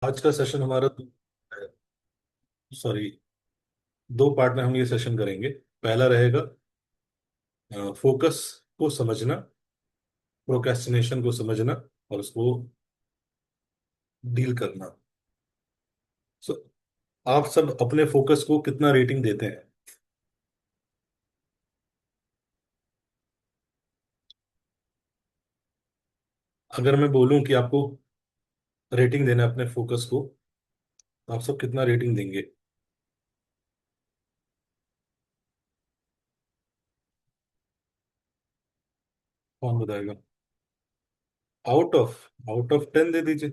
आज का सेशन हमारा सॉरी, दो पार्ट में हम ये सेशन करेंगे। पहला रहेगा फोकस को समझना, प्रोक्रेस्टिनेशन को समझना और उसको डील करना। सो आप सब अपने फोकस को कितना रेटिंग देते हैं? अगर मैं बोलूं कि आपको रेटिंग देना है अपने फोकस को, तो आप सब कितना रेटिंग देंगे? कौन बताएगा? आउट ऑफ 10 दे दीजिए।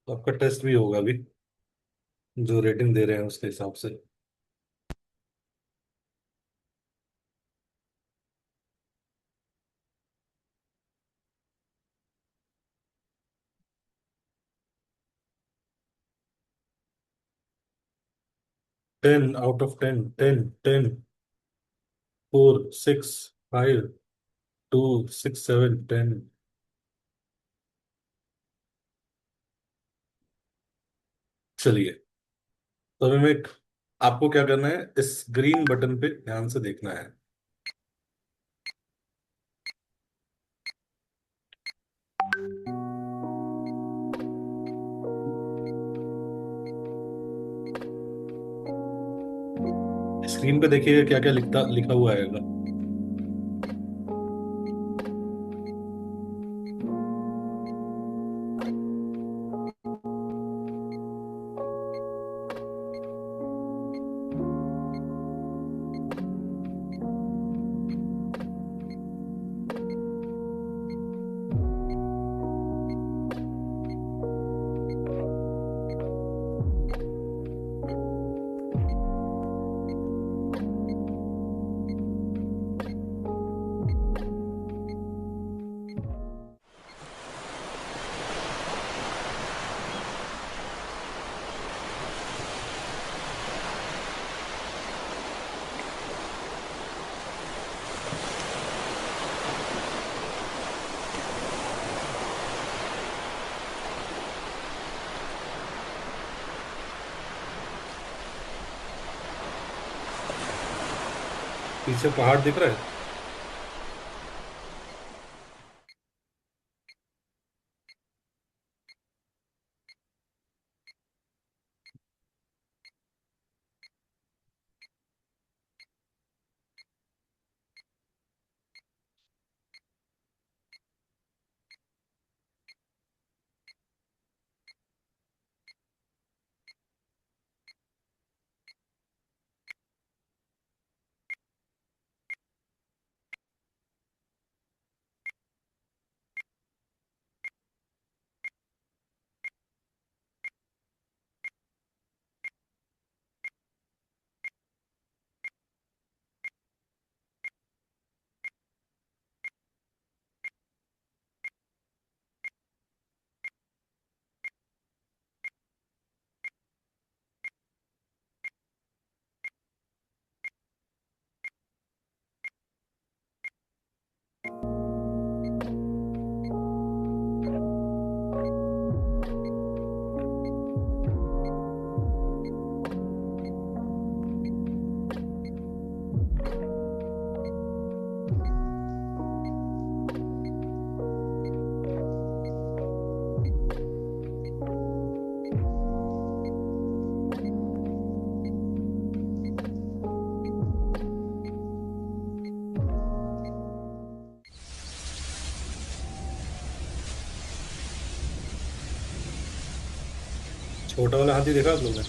तो आपका टेस्ट भी होगा अभी, जो रेटिंग दे रहे हैं उसके हिसाब से। 10 आउट ऑफ 10, 10, 10, 4, 6, 5, 2, 6, 7, 10। चलिए, तो अभी मैं आपको क्या करना है, इस ग्रीन बटन पे ध्यान से देखना है। स्क्रीन पे देखिएगा क्या क्या लिखता लिखा हुआ आएगा। पीछे पहाड़ दिख रहा है। छोटा वाला हाथी देखा आप लोग ने?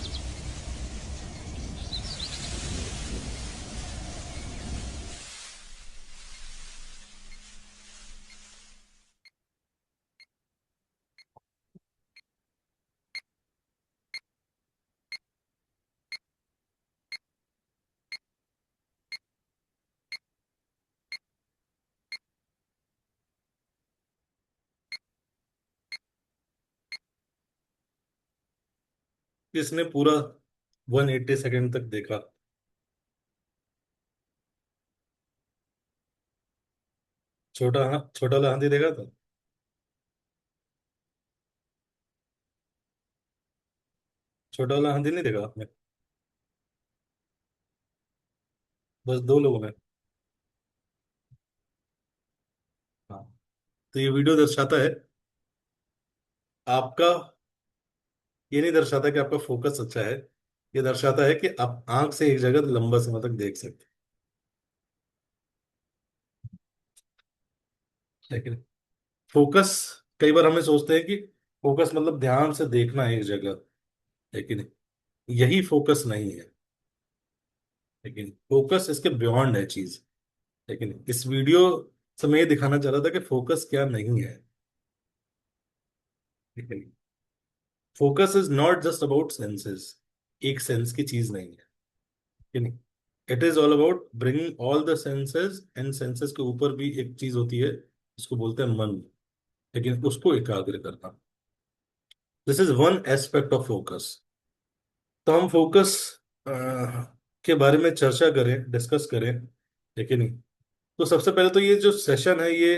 इसने पूरा 180 सेकेंड तक देखा। छोटा वाला हाथी देखा था। छोटा वाला हाथी नहीं देखा आपने? बस दो लोगों ने। हाँ। तो ये वीडियो दर्शाता है आपका, ये नहीं दर्शाता कि आपका फोकस अच्छा है, ये दर्शाता है कि आप आंख से एक जगह लंबा समय तक देख सकते हैं। लेकिन फोकस, कई बार हमें सोचते हैं कि फोकस मतलब ध्यान से देखना है एक जगह, लेकिन यही फोकस नहीं है। लेकिन फोकस इसके बियॉन्ड है चीज। लेकिन इस वीडियो से मैं ये दिखाना चाह रहा था कि फोकस क्या नहीं है। लेकिन focus is not just about senses, एक सेंस की चीज नहीं है। लेकिन it is all about bringing all the senses, and senses के ऊपर भी एक चीज होती है जिसको बोलते हैं मन, लेकिन उसको एकाग्र करना। This is one aspect of focus. तो हम फोकस के बारे में चर्चा करें, डिस्कस करें, लेकिन तो सबसे पहले तो ये जो सेशन है ये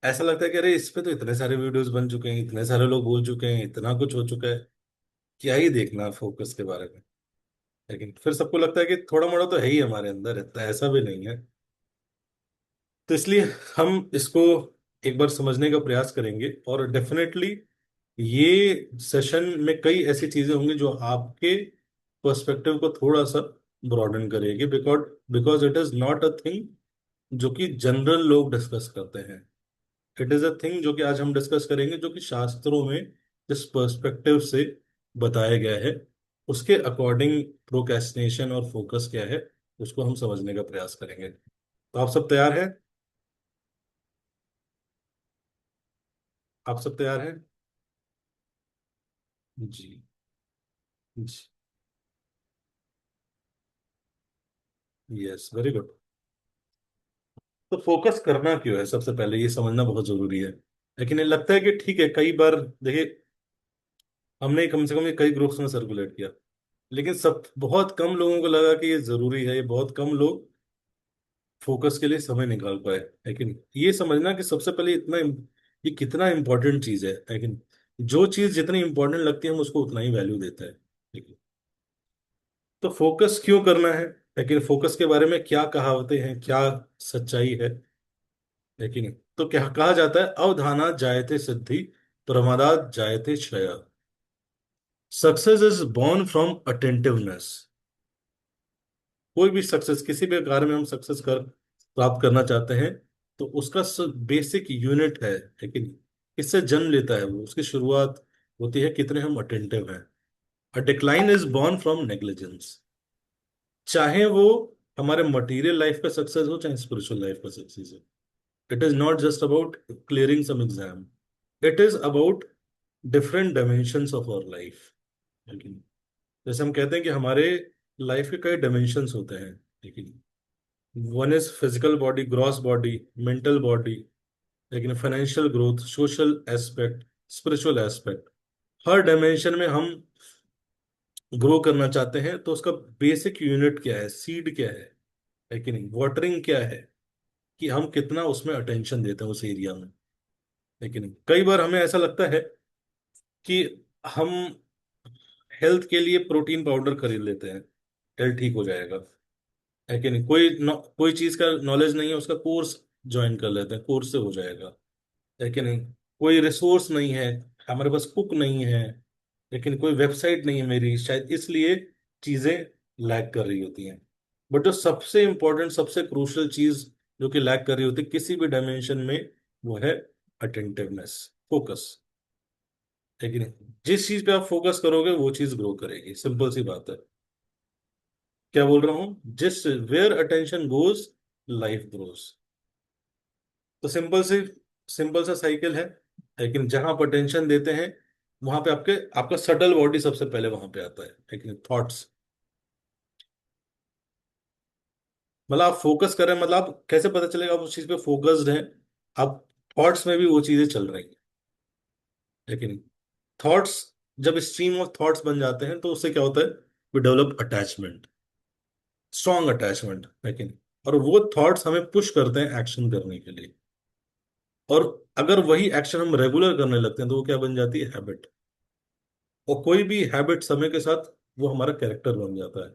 ऐसा लगता है कि अरे इस पे तो इतने सारे वीडियोस बन चुके हैं, इतने सारे लोग बोल चुके हैं, इतना कुछ हो चुका है, क्या ही देखना फोकस के बारे में। लेकिन फिर सबको लगता है कि थोड़ा मोड़ा तो है ही हमारे अंदर, इतना ऐसा भी नहीं है। तो इसलिए हम इसको एक बार समझने का प्रयास करेंगे, और डेफिनेटली ये सेशन में कई ऐसी चीजें होंगी जो आपके पर्सपेक्टिव को थोड़ा सा ब्रॉडन करेगी, because because it is not a thing जो कि जनरल लोग डिस्कस करते हैं। इट इज अ थिंग जो कि आज हम डिस्कस करेंगे, जो कि शास्त्रों में जिस पर्सपेक्टिव से बताया गया है उसके अकॉर्डिंग प्रोक्रेस्टिनेशन और फोकस क्या है उसको हम समझने का प्रयास करेंगे। तो आप सब तैयार हैं? आप सब तैयार हैं? जी। जी। Yes, very good. तो फोकस करना क्यों है, सबसे पहले ये समझना बहुत जरूरी है। लेकिन ये लगता है कि ठीक है, कई बार देखिए, हमने कम से कम ये कई ग्रुप्स में सर्कुलेट किया, लेकिन सब बहुत कम लोगों को लगा कि ये जरूरी है, ये बहुत कम लोग फोकस के लिए समय निकाल पाए। लेकिन ये समझना कि सबसे पहले इतना ये कितना इंपॉर्टेंट चीज है। लेकिन जो चीज जितनी इंपॉर्टेंट लगती है हम उसको उतना ही वैल्यू देते हैं। लेकिन तो फोकस क्यों करना है, लेकिन फोकस के बारे में क्या कहावतें हैं, क्या सच्चाई है। लेकिन तो क्या कहा जाता है, अवधाना जायते सिद्धि, प्रमादात जायते श्रेय। Success is born from attentiveness. कोई भी सक्सेस, किसी भी कार्य में हम सक्सेस कर प्राप्त करना चाहते हैं, तो उसका बेसिक यूनिट है, लेकिन इससे जन्म लेता है वो, उसकी शुरुआत होती है कितने हम अटेंटिव हैं। A decline is born from negligence. चाहे वो हमारे मटेरियल लाइफ का सक्सेस हो, चाहे स्पिरिचुअल लाइफ का सक्सेस हो, it is not just about clearing some exam, it is about different dimensions of our life. लेकिन जैसे हम कहते हैं कि हमारे लाइफ के कई डायमेंशंस होते हैं, लेकिन one is physical body, gross body, mental body, लेकिन financial growth, social aspect, spiritual aspect, हर डायमेंशन में हम ग्रो करना चाहते हैं, तो उसका बेसिक यूनिट क्या है, सीड क्या है, लेकिन वाटरिंग क्या है, कि हम कितना उसमें अटेंशन देते हैं उस एरिया में। लेकिन कई बार हमें ऐसा लगता है कि हम हेल्थ के लिए प्रोटीन पाउडर खरीद लेते हैं, हेल्थ ठीक हो जाएगा। लेकिन कोई चीज का नॉलेज नहीं है, उसका कोर्स ज्वाइन कर लेते हैं, कोर्स से हो जाएगा। लेकिन कोई रिसोर्स नहीं है, हमारे पास कुक नहीं है, लेकिन कोई वेबसाइट नहीं है मेरी, शायद इसलिए चीजें लैग कर रही होती हैं। बट जो सबसे इंपॉर्टेंट, सबसे क्रूशियल चीज जो कि लैग कर रही होती है किसी भी डायमेंशन में, वो है अटेंटिवनेस, फोकस। लेकिन जिस चीज पे आप फोकस करोगे वो चीज ग्रो करेगी, सिंपल सी बात है। क्या बोल रहा हूं, जिस where attention goes life grows. तो सिंपल सा साइकिल है। लेकिन जहां आप अटेंशन देते हैं वहां पे आपके आपका सटल बॉडी सबसे पहले वहां पे आता है, लेकिन थॉट्स, मतलब आप फोकस कर रहे हैं, मतलब आप कैसे पता चलेगा आप उस चीज पे फोकस्ड हैं? आप थॉट्स में भी वो चीजें चल रही हैं। लेकिन थॉट्स जब स्ट्रीम ऑफ थॉट्स बन जाते हैं तो उससे क्या होता है, we develop attachment, strong attachment, लेकिन और वो थॉट्स हमें पुश करते हैं एक्शन करने के लिए। और अगर वही एक्शन हम रेगुलर करने लगते हैं तो वो क्या बन जाती है, हैबिट। और कोई भी हैबिट समय के साथ वो हमारा कैरेक्टर बन जाता है।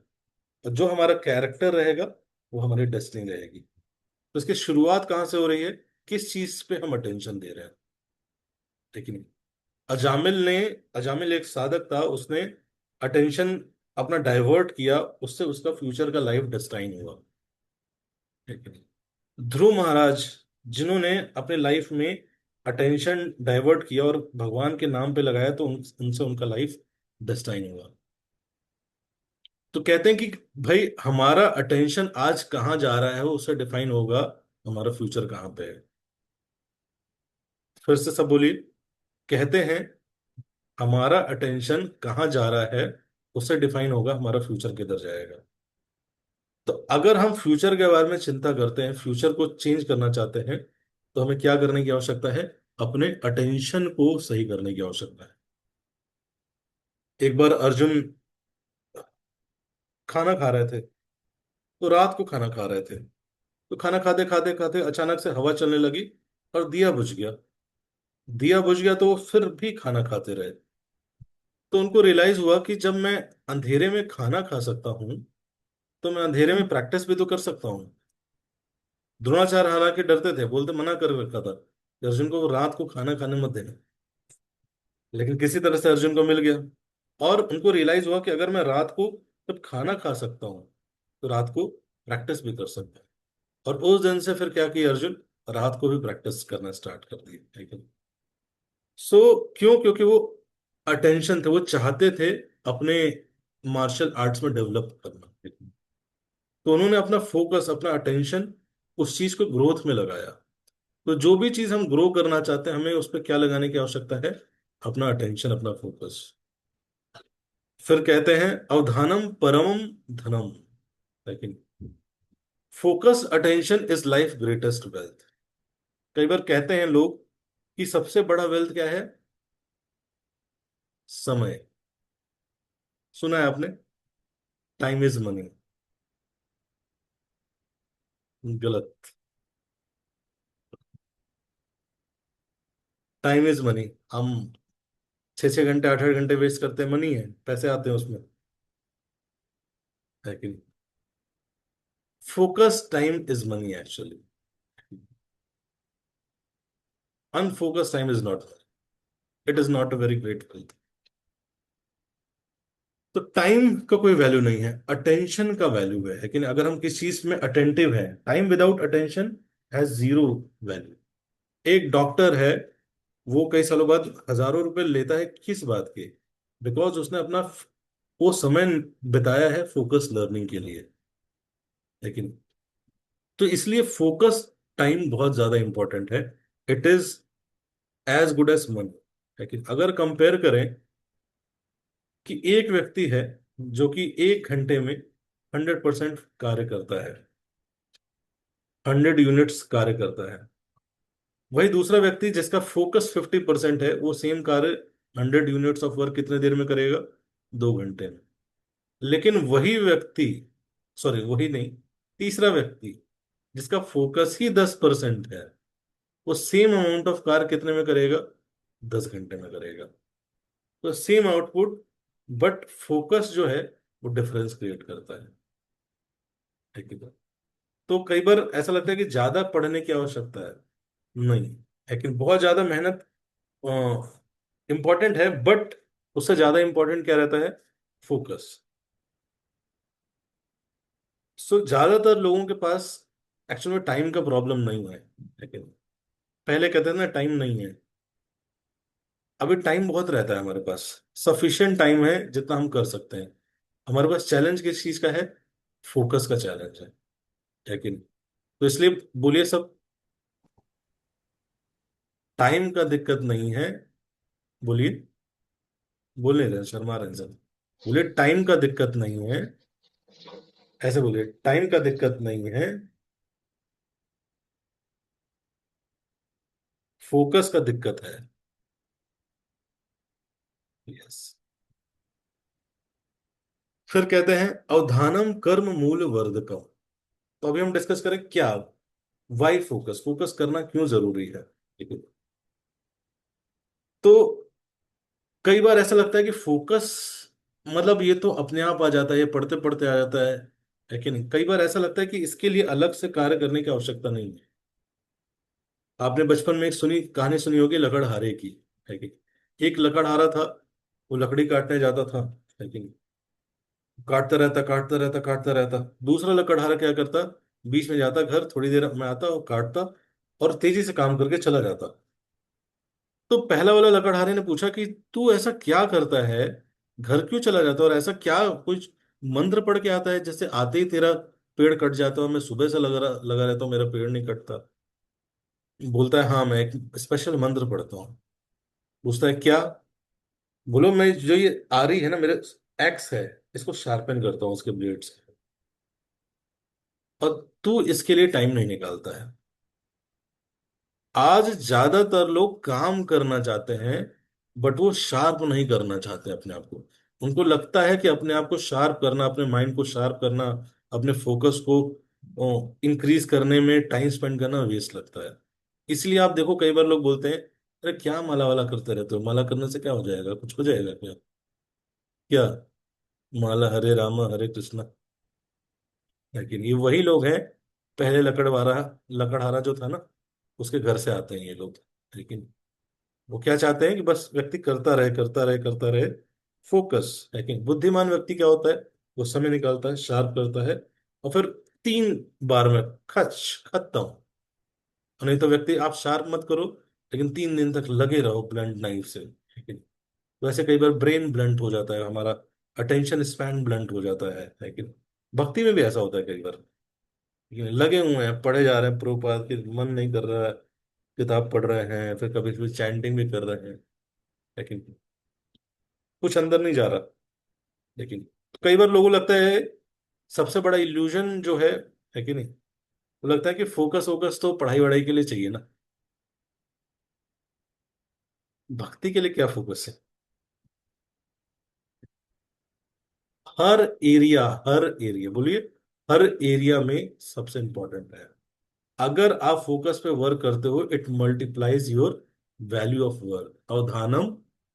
और जो हमारा कैरेक्टर रहेगा वो हमारी डेस्टिनी रहेगी। तो इसकी शुरुआत कहाँ से हो रही है, किस चीज पे हम अटेंशन दे रहे हैं। लेकिन अजामिल ने, अजामिल एक साधक था, उसने अटेंशन अपना डाइवर्ट किया, उससे उसका फ्यूचर का लाइफ डिस्टाइन हुआ। ठीक है। ध्रुव महाराज, जिन्होंने अपने लाइफ में अटेंशन डाइवर्ट किया और भगवान के नाम पे लगाया, तो उनसे उनका लाइफ डिस्टाइन हुआ। तो कहते हैं कि भाई हमारा अटेंशन आज कहाँ जा रहा है, वो उससे डिफाइन होगा हमारा फ्यूचर कहाँ पे है। फिर से सब बोलिए। कहते हैं हमारा अटेंशन कहाँ जा रहा है, उससे डिफाइन होगा हमारा फ्यूचर किधर जाएगा। तो अगर हम फ्यूचर के बारे में चिंता करते हैं, फ्यूचर को चेंज करना चाहते हैं, तो हमें क्या करने की आवश्यकता है, अपने अटेंशन को सही करने की आवश्यकता है। एक बार अर्जुन खाना खा रहे थे, तो रात को खाना खा रहे थे, तो खाना खाते खाते खाते अचानक से हवा चलने लगी और दिया बुझ गया। दिया बुझ गया तो वो फिर भी खाना खाते रहे। तो उनको रियलाइज हुआ कि जब मैं अंधेरे में खाना खा सकता हूँ, तो मैं अंधेरे में प्रैक्टिस भी तो कर सकता हूँ। द्रोणाचार्य हालांकि डरते थे, बोलते मना कर रखा था कि अर्जुन को रात को खाना खाने मत देना, लेकिन किसी तरह से अर्जुन को मिल गया। और उनको रियलाइज हुआ कि अगर मैं रात को जब खाना खा सकता हूँ, तो रात को प्रैक्टिस भी कर सकता हूँ। और उस दिन से फिर क्या किया अर्जुन, रात को भी प्रैक्टिस करना स्टार्ट कर दिया, ठीक है। सो क्यों, क्योंकि वो अटेंशन थे, वो चाहते थे अपने मार्शल आर्ट्स में डेवलप करना। तो उन्होंने अपना फोकस, अपना अटेंशन उस चीज को ग्रोथ में लगाया। तो जो भी चीज हम ग्रो करना चाहते हैं, हमें उस पर क्या लगाने की आवश्यकता है, अपना अटेंशन, अपना फोकस। फिर कहते हैं अवधानम परमम धनम, लेकिन focus attention is life greatest wealth. कई बार कहते हैं लोग कि सबसे बड़ा वेल्थ क्या है, समय। सुना है आपने, टाइम इज मनी। गलत। Time is money. हम 6 6 घंटे 8 8 घंटे वेस्ट करते हैं, मनी है, पैसे आते हैं उसमें, है कि नहीं। Focus time is money actually. Unfocus time is not, it is not a very great wealth. तो टाइम का कोई वैल्यू नहीं है, अटेंशन का वैल्यू है। लेकिन अगर हम किस चीज में अटेंटिव है, time without attention has zero value. एक डॉक्टर है, वो कई सालों बाद हजारों रुपए लेता है, किस बात के, बिकॉज उसने अपना वो समय बिताया है फोकस लर्निंग के लिए। लेकिन तो इसलिए फोकस टाइम बहुत ज्यादा इंपॉर्टेंट है। It is as good as money. लेकिन अगर कंपेयर करें कि एक व्यक्ति है जो कि 1 घंटे में 100% कार्य करता है, 100 यूनिट्स कार्य करता है, वही दूसरा व्यक्ति जिसका फोकस 50% है, वो सेम कार्य 100 यूनिट्स ऑफ वर्क कितने देर में करेगा, 2 घंटे में। लेकिन वही व्यक्ति, सॉरी वही नहीं, तीसरा व्यक्ति जिसका फोकस ही 10% है, वो सेम अमाउंट ऑफ कार्य कितने में करेगा, 10 घंटे में करेगा। तो सेम आउटपुट, बट फोकस जो है वो डिफरेंस क्रिएट करता है, ठीक है। तो कई बार ऐसा लगता है कि ज्यादा पढ़ने की आवश्यकता है, नहीं। लेकिन बहुत ज्यादा मेहनत इंपॉर्टेंट है, बट उससे ज्यादा इंपॉर्टेंट क्या रहता है, फोकस। सो ज्यादातर लोगों के पास एक्चुअल में टाइम का प्रॉब्लम नहीं है। लेकिन पहले कहते थे ना टाइम नहीं है, अभी टाइम बहुत रहता है हमारे पास, सफिशिएंट टाइम है जितना हम कर सकते हैं। हमारे पास चैलेंज किस चीज का है, फोकस का चैलेंज है। लेकिन तो इसलिए बोलिए सब, टाइम का दिक्कत नहीं है। बोलिए, बोल नहीं रहे, शर्मा रहे हैं सब। बोलिए टाइम का दिक्कत नहीं है, ऐसे बोलिए टाइम का दिक्कत नहीं है, फोकस का दिक्कत है। यस। फिर कहते हैं अवधानम कर्म मूल वर्धकम। तो अभी हम डिस्कस करें क्या, वाई फोकस, फोकस करना क्यों जरूरी है, ठीक है? तो कई बार ऐसा लगता है कि फोकस मतलब ये तो अपने आप आ जाता है, ये पढ़ते पढ़ते आ जाता है कि नहीं? कई बार ऐसा लगता है कि इसके लिए अलग से कार्य करने की आवश्यकता नहीं है। आपने बचपन में एक सुनी कहानी सुनी होगी लकड़हारे की, है कि नहीं? एक लकड़हारा था, वो लकड़ी काटने जाता था, है कि नहीं? काटता रहता काटता रहता काटता रहता। दूसरा लकड़हारा क्या करता, बीच में जाता, घर थोड़ी देर में आता और काटता और तेजी से काम करके चला जाता। तो पहला वाला लकड़हारे ने पूछा कि तू ऐसा क्या करता है, घर क्यों चला जाता है, और ऐसा क्या कुछ मंत्र पढ़ के आता है जैसे आते ही तेरा पेड़ कट जाता है, और मैं सुबह से लगा रहता हूँ मेरा पेड़ नहीं कटता। बोलता है हाँ मैं एक स्पेशल मंत्र पढ़ता हूँ। पूछता है क्या? बोलो मैं जो ये आ रही है ना मेरे एक्स है, इसको शार्पन करता हूँ उसके ब्लेड से, और तू इसके लिए टाइम नहीं निकालता है। आज ज्यादातर लोग काम करना चाहते हैं, बट वो शार्प नहीं करना चाहते अपने आप को। उनको लगता है कि अपने आप को शार्प करना, अपने माइंड को शार्प करना, अपने फोकस को इंक्रीज करने में टाइम स्पेंड करना वेस्ट लगता है। इसलिए आप देखो कई बार लोग बोलते हैं अरे क्या माला वाला करते रहते हो, माला करने से क्या हो जाएगा, कुछ हो जाएगा क्या? क्या माला हरे राम हरे कृष्णा, लेकिन ये वही लोग हैं, पहले लकड़वारा लकड़हारा जो था ना, उसके घर से आते हैं ये लोग। लेकिन वो क्या चाहते हैं कि बस व्यक्ति करता रहे करता रहे करता रहे, फोकस। लेकिन बुद्धिमान व्यक्ति क्या होता है, वो समय निकालता है, शार्प करता है, और फिर 3 बार में खच खत्म। नहीं तो व्यक्ति आप शार्प मत करो, लेकिन 3 दिन तक लगे रहो ब्लंट नाइफ से, ठीक है? वैसे कई बार ब्रेन ब्लंट हो जाता है हमारा, अटेंशन स्पैन ब्लंट हो जाता है, लेकिन भक्ति में भी ऐसा होता है कई बार। लेकिन लगे हुए हैं, पढ़े जा रहे हैं प्रभुपाद के, मन नहीं कर रहा है, किताब पढ़ रहे हैं, फिर कभी कभी चैंटिंग भी कर रहे हैं, लेकिन कुछ अंदर नहीं जा रहा। लेकिन कई बार लोगों को लगता है सबसे बड़ा इल्यूजन जो है कि नहीं, वो लगता है कि फोकस फोकस तो पढ़ाई वढ़ाई के लिए चाहिए ना, भक्ति के लिए क्या फोकस है? हर एरिया, हर एरिया बोलिए, हर एरिया में सबसे इंपॉर्टेंट है। अगर आप फोकस पे वर्क करते हो, it multiplies your value of work. अवधानम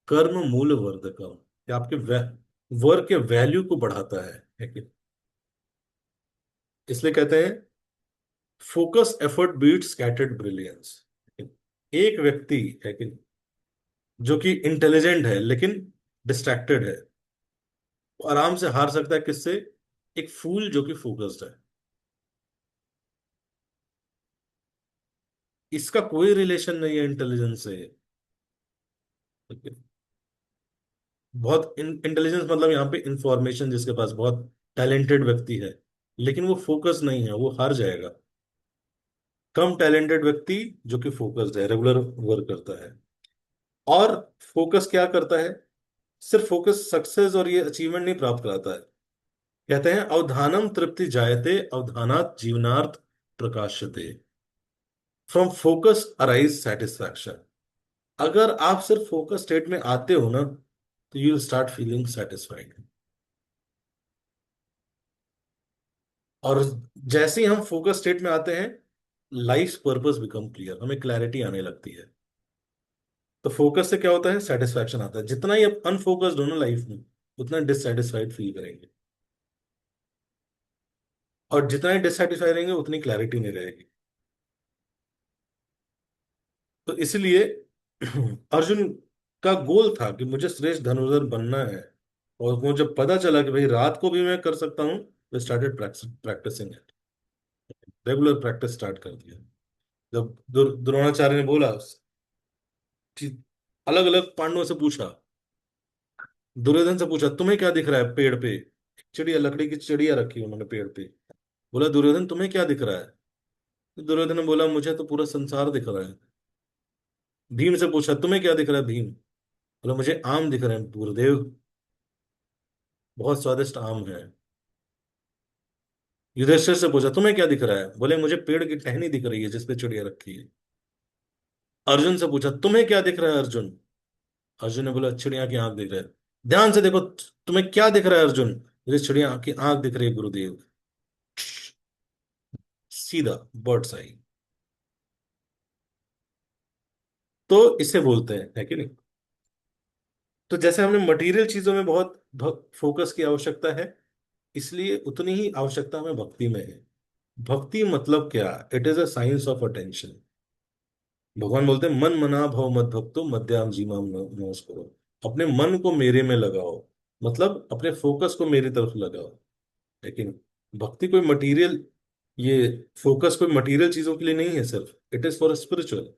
कर्म मूल वर्धकम, ये आपके वर्क के वैल्यू को बढ़ाता है कि? इसलिए कहते हैं focus effort beat scattered brilliance. एक व्यक्ति है कि जो कि इंटेलिजेंट है लेकिन डिस्ट्रैक्टेड है, वो आराम से हार सकता है किससे? एक फूल जो कि फोकस्ड है। इसका कोई रिलेशन नहीं है इंटेलिजेंस से। बहुत इंटेलिजेंस मतलब यहाँ पे इंफॉर्मेशन, जिसके पास बहुत टैलेंटेड व्यक्ति है, लेकिन वो फोकस नहीं है, वो हार जाएगा। कम टैलेंटेड व्यक्ति जो कि फोकस्ड है, रेगुलर वर्क करता है। और फोकस क्या करता है? सिर्फ फोकस सक्सेस और ये अचीवमेंट नहीं प्राप्त कराता है। कहते हैं अवधानम तृप्ति जायते अवधानात जीवनार्थ प्रकाशते। From focus arise satisfaction. अगर आप सिर्फ फोकस स्टेट में आते हो ना, तो यू स्टार्ट फीलिंग सेटिस्फाइड। और जैसे ही हम फोकस स्टेट में आते हैं, लाइफ पर्पस बिकम क्लियर, हमें क्लैरिटी आने लगती है। तो फोकस से क्या होता है? सेटिस्फैक्शन आता है। जितना ही आप अनफोकस्ड हो ना लाइफ में, उतना डिससेटिस्फाइड फील करेंगे, और जितना ही डिससेटिस्फाइड रहेंगे उतनी क्लैरिटी नहीं रहेगी। तो इसलिए अर्जुन का गोल था कि मुझे श्रेष्ठ धनुर्धर बनना है, और वो जब पता चला कि भाई रात को भी मैं कर सकता हूँ, तो started practicing it. Regular practice start कर दिया। जब द्रोणाचार्य ने बोला कि अलग अलग पांडवों से पूछा, दुर्योधन से पूछा तुम्हें क्या दिख रहा है पेड़ पे? चिड़िया, लकड़ी की चिड़िया रखी उन्होंने पेड़ पे। बोला दुर्योधन तुम्हें क्या दिख रहा है? तो दुर्योधन ने बोला मुझे तो पूरा संसार दिख रहा है। भीम से पूछा तुम्हें क्या दिख रहा है भीम? बोला मुझे आम दिख रहे हैं गुरुदेव, बहुत स्वादिष्ट आम है। युधिष्ठिर से पूछा तुम्हें क्या दिख रहा है? बोले मुझे पेड़ की टहनी दिख रही है जिसपे चिड़िया रखी है। अर्जुन से पूछा तुम्हें क्या दिख रहा है अर्जुन? अर्जुन ने बोला चिड़िया की आंख दिख रहा है। ध्यान से देखो, तुम्हें क्या दिख रहा है अर्जुन? मुझे चिड़िया की आंख दिख रही है गुरुदेव। सीधा बर्ड्स आई। तो इसे बोलते हैं, है कि नहीं? तो जैसे हमने मटेरियल चीजों में बहुत फोकस की आवश्यकता है, इसलिए उतनी ही आवश्यकता हमें भक्ति में है। भक्ति मतलब क्या? It is a science of attention. भगवान बोलते हैं मन मना भव मत भक्तो मध्याम जीमाम नमस्करो। अपने मन को मेरे में लगाओ, मतलब अपने फोकस को मेरी तरफ लगाओ। लेकिन भक्ति कोई मटेरियल, ये फोकस कोई मटेरियल चीजों के लिए नहीं है, सिर्फ इट इज फॉर स्पिरिचुअल।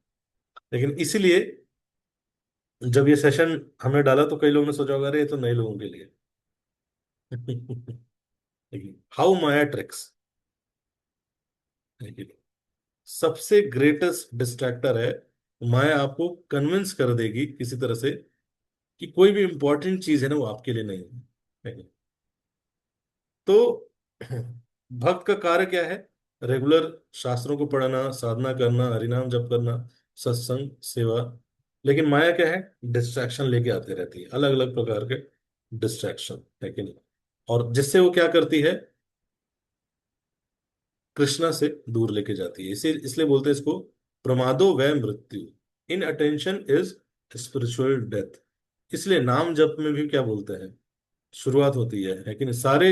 लेकिन इसीलिए जब ये सेशन हमने डाला तो कई लोगों ने सोचा होगा अरे ये तो नए लोगों के लिए। How Maya tricks. सबसे ग्रेटेस्ट डिस्ट्रैक्टर है माया। आपको कन्विंस कर देगी किसी तरह से कि कोई भी इंपॉर्टेंट चीज है ना वो आपके लिए नहीं है। तो भक्त का कार्य क्या है? रेगुलर शास्त्रों को पढ़ना, साधना करना, हरिनाम जप करना, सत्संग सेवा। लेकिन माया क्या है? डिस्ट्रैक्शन लेके आती रहती है, अलग अलग प्रकार के डिस्ट्रैक्शन, है कि नहीं? और जिससे वो क्या करती है? कृष्णा से दूर लेके जाती है। इसे इसलिए बोलते हैं इसको प्रमादो वह मृत्यु। इन अटेंशन इज स्पिरिचुअल डेथ। इसलिए नाम जप में भी क्या बोलते हैं? शुरुआत होती है कि नहीं? सारे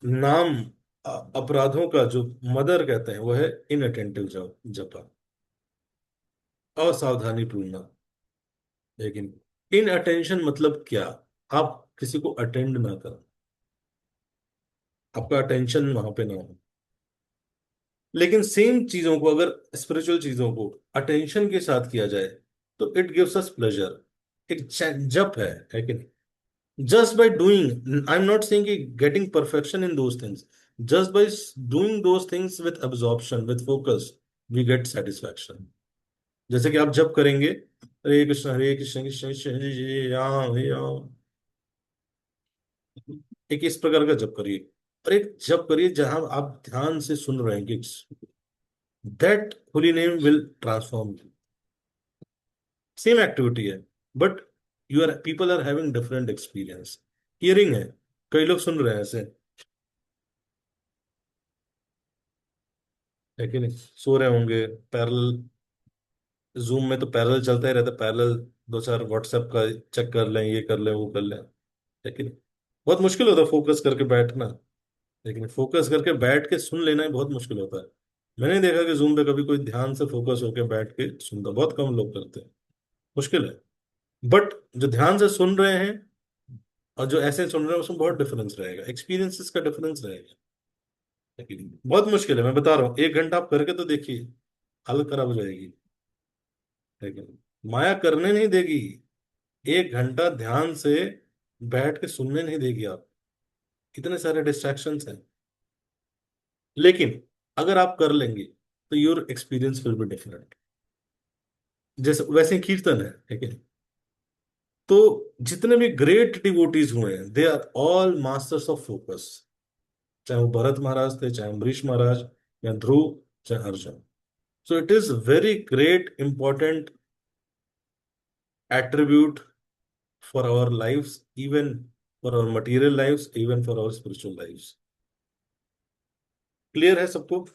नाम अपराधों का जो मदर कहते हैं वो है इनअटेंटिव जपा, असावधानी पूर्णा। लेकिन इन अटेंशन मतलब क्या? आप किसी को अटेंड ना करो, आपका अटेंशन वहां पे ना हो। लेकिन सेम चीजों को अगर, स्पिरिचुअल चीजों को अटेंशन के साथ किया जाए तो इट गिव्स अस प्लेजर। एक जप है कि नहीं? Just by doing, I am not saying कि getting perfection in those things, just by doing those things with absorption with focus we get satisfaction. जैसे कि आप जप करेंगे हरे कृष्ण कृष्ण कृष्ण हरे हरे राम हरे राम, एक इस प्रकार का जप करिए। और एक जप करिए जहां आप ध्यान से सुन रहे हैं कि that holy name will transform you. Same activity है, but you are people are having different experience. Hearing है, कई लोग सुन रहे हैं ऐसे, है कि नहीं? सो रहे होंगे पैरेलल, जूम में तो पैरेलल चलता ही रहता है, पैरेलल दो चार व्हाट्सएप का चेक कर लें, ये कर लें वो कर लें, लेकिन बहुत मुश्किल होता है फोकस करके बैठना। लेकिन फोकस करके बैठ के सुन लेना ही बहुत मुश्किल होता है। मैंने नहीं देखा कि जूम पे कभी कोई ध्यान से फोकस होकर बैठ के सुनता, बहुत कम लोग करते हैं। मुश्किल है। बट जो ध्यान से सुन रहे हैं और जो ऐसे सुन रहे हैं उसमें बहुत डिफरेंस रहेगा, एक्सपीरियंसेस का डिफरेंस रहेगा। लेकिन बहुत मुश्किल है, मैं बता रहा हूँ, 1 घंटा आप करके तो देखिए, हालत खराब हो जाएगी। लेकिन माया करने नहीं देगी। 1 घंटा ध्यान से बैठ के सुनने नहीं देगी आप, इतने सारे डिस्ट्रैक्शंस हैं। लेकिन अगर आप कर लेंगे तो your experience will be different. जैसे वैसे ही कीर्तन है कि नहीं? तो जितने भी ग्रेट डिवोटीज हुए हैं they are all masters of focus. चाहे वो भरत महाराज थे, चाहे अम्बरीश महाराज, या ध्रुव, चाहे Arjun. So it is very great important attribute for our lifes, even for our material lifes, even for our spiritual lifes. Clear है सबको?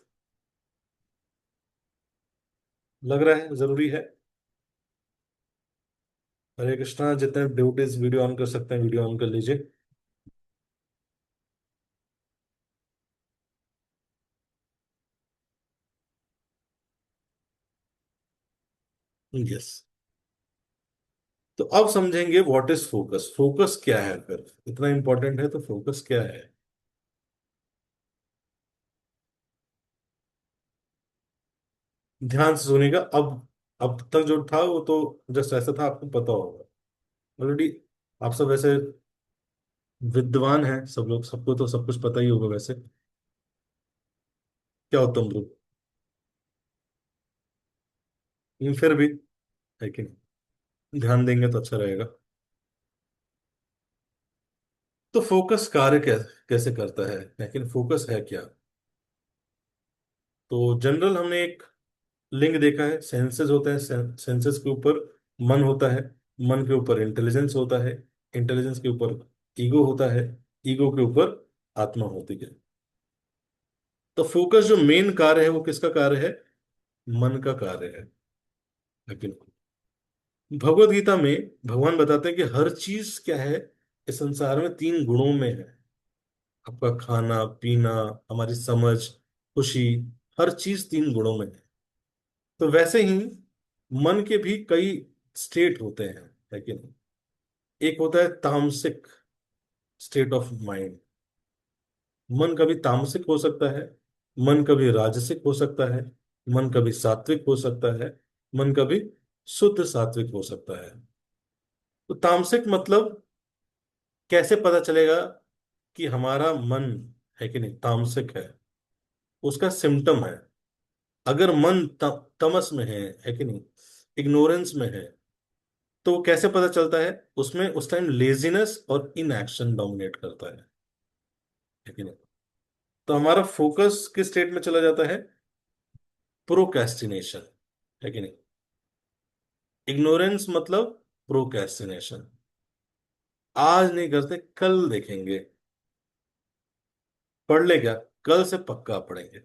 लग रहा है जरूरी है। हरे कृष्णा, जितने डिवोटीज वीडियो ऑन कर सकते हैं वीडियो ऑन कर लीजिए। यस। तो अब समझेंगे व्हाट इज फोकस। फोकस क्या है? फिर इतना इंपॉर्टेंट है तो फोकस क्या है? ध्यान से सुनेगा। अब तक जो था वो तो जस्ट ऐसा था, आपको पता होगा ऑलरेडी। आप सब ऐसे विद्वान हैं सब लोग, सबको तो सब कुछ पता ही होगा वैसे। क्या उत्तम रूप, लेकिन फिर भी, है कि नहीं? ध्यान देंगे तो अच्छा रहेगा। तो फोकस कार्य कैसे करता है, लेकिन फोकस है क्या? तो जनरल हमने एक लिंग देखा है, सेंसेस होते हैं, सेंसेस के ऊपर मन होता है। मन के ऊपर इंटेलिजेंस होता है, इंटेलिजेंस के ऊपर ईगो होता है, ईगो के ऊपर आत्मा होती है। तो फोकस जो मेन कार्य है वो किसका कार्य है? मन का कार्य है। लेकिन भगवत गीता में भगवान बताते हैं कि हर चीज क्या है, इस संसार में तीन गुणों में है। आपका खाना पीना, हमारी समझ, खुशी, हर चीज तीन गुणों में है। तो वैसे ही मन के भी कई स्टेट होते हैं, है कि नहीं? एक होता है तामसिक स्टेट ऑफ माइंड। मन कभी तामसिक हो सकता है, मन कभी राजसिक हो सकता है, मन कभी सात्विक हो सकता है, मन कभी शुद्ध सात्विक हो सकता है। तो तामसिक मतलब कैसे पता चलेगा कि हमारा मन, है कि नहीं, तामसिक है? उसका सिम्टम है। अगर मन तमस में है कि नहीं, इग्नोरेंस में है, तो वो कैसे पता चलता है? उसमें उस टाइम लेजीनेस और इनएक्शन डोमिनेट करता है कि नहीं? तो हमारा फोकस किस स्टेट में चला जाता है? प्रोक्रेस्टिनेशन, है कि नहीं? इग्नोरेंस मतलब प्रोक्रेस्टिनेशन। आज नहीं करते, कल देखेंगे। पढ़ ले क्या? कल से पक्का पढ़ेंगे।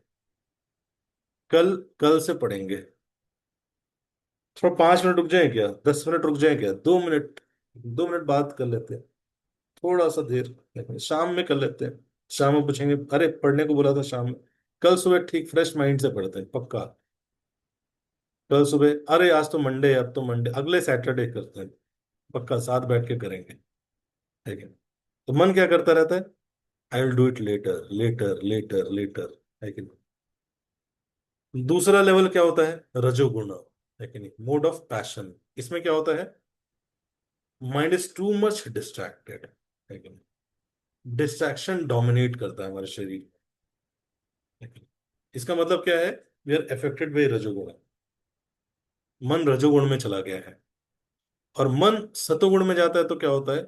कल, कल से पढ़ेंगे। थोड़ा 5 मिनट रुक जाए क्या, 10 मिनट रुक जाए क्या, 2 मिनट, 2 मिनट बात कर लेते हैं, थोड़ा सा देर शाम में कर लेते हैं। शाम में पूछेंगे, अरे पढ़ने को बोला था शाम में। कल सुबह ठीक फ्रेश माइंड से पढ़ते हैं पक्का। कल सुबह, अरे आज तो मंडे है, अब तो मंडे, अगले सैटरडे करते हैं पक्का, साथ बैठ के करेंगे। ठीक है? तो मन क्या करता रहता है? I will do it later, later, later, later, है कि नहीं? दूसरा लेवल क्या होता है? रजोगुण, है कि नहीं, मोड ऑफ पैशन। इसमें क्या होता है? Mind is too much distracted, है कि नहीं? डिस्ट्रैक्शन डोमिनेट करता है हमारे शरीर में। इसका मतलब क्या है? वी आर अफेक्टेड बाई रजोगुण। मन रजोगुण में चला गया है, और मन सतोगुण में जाता है तो क्या होता है?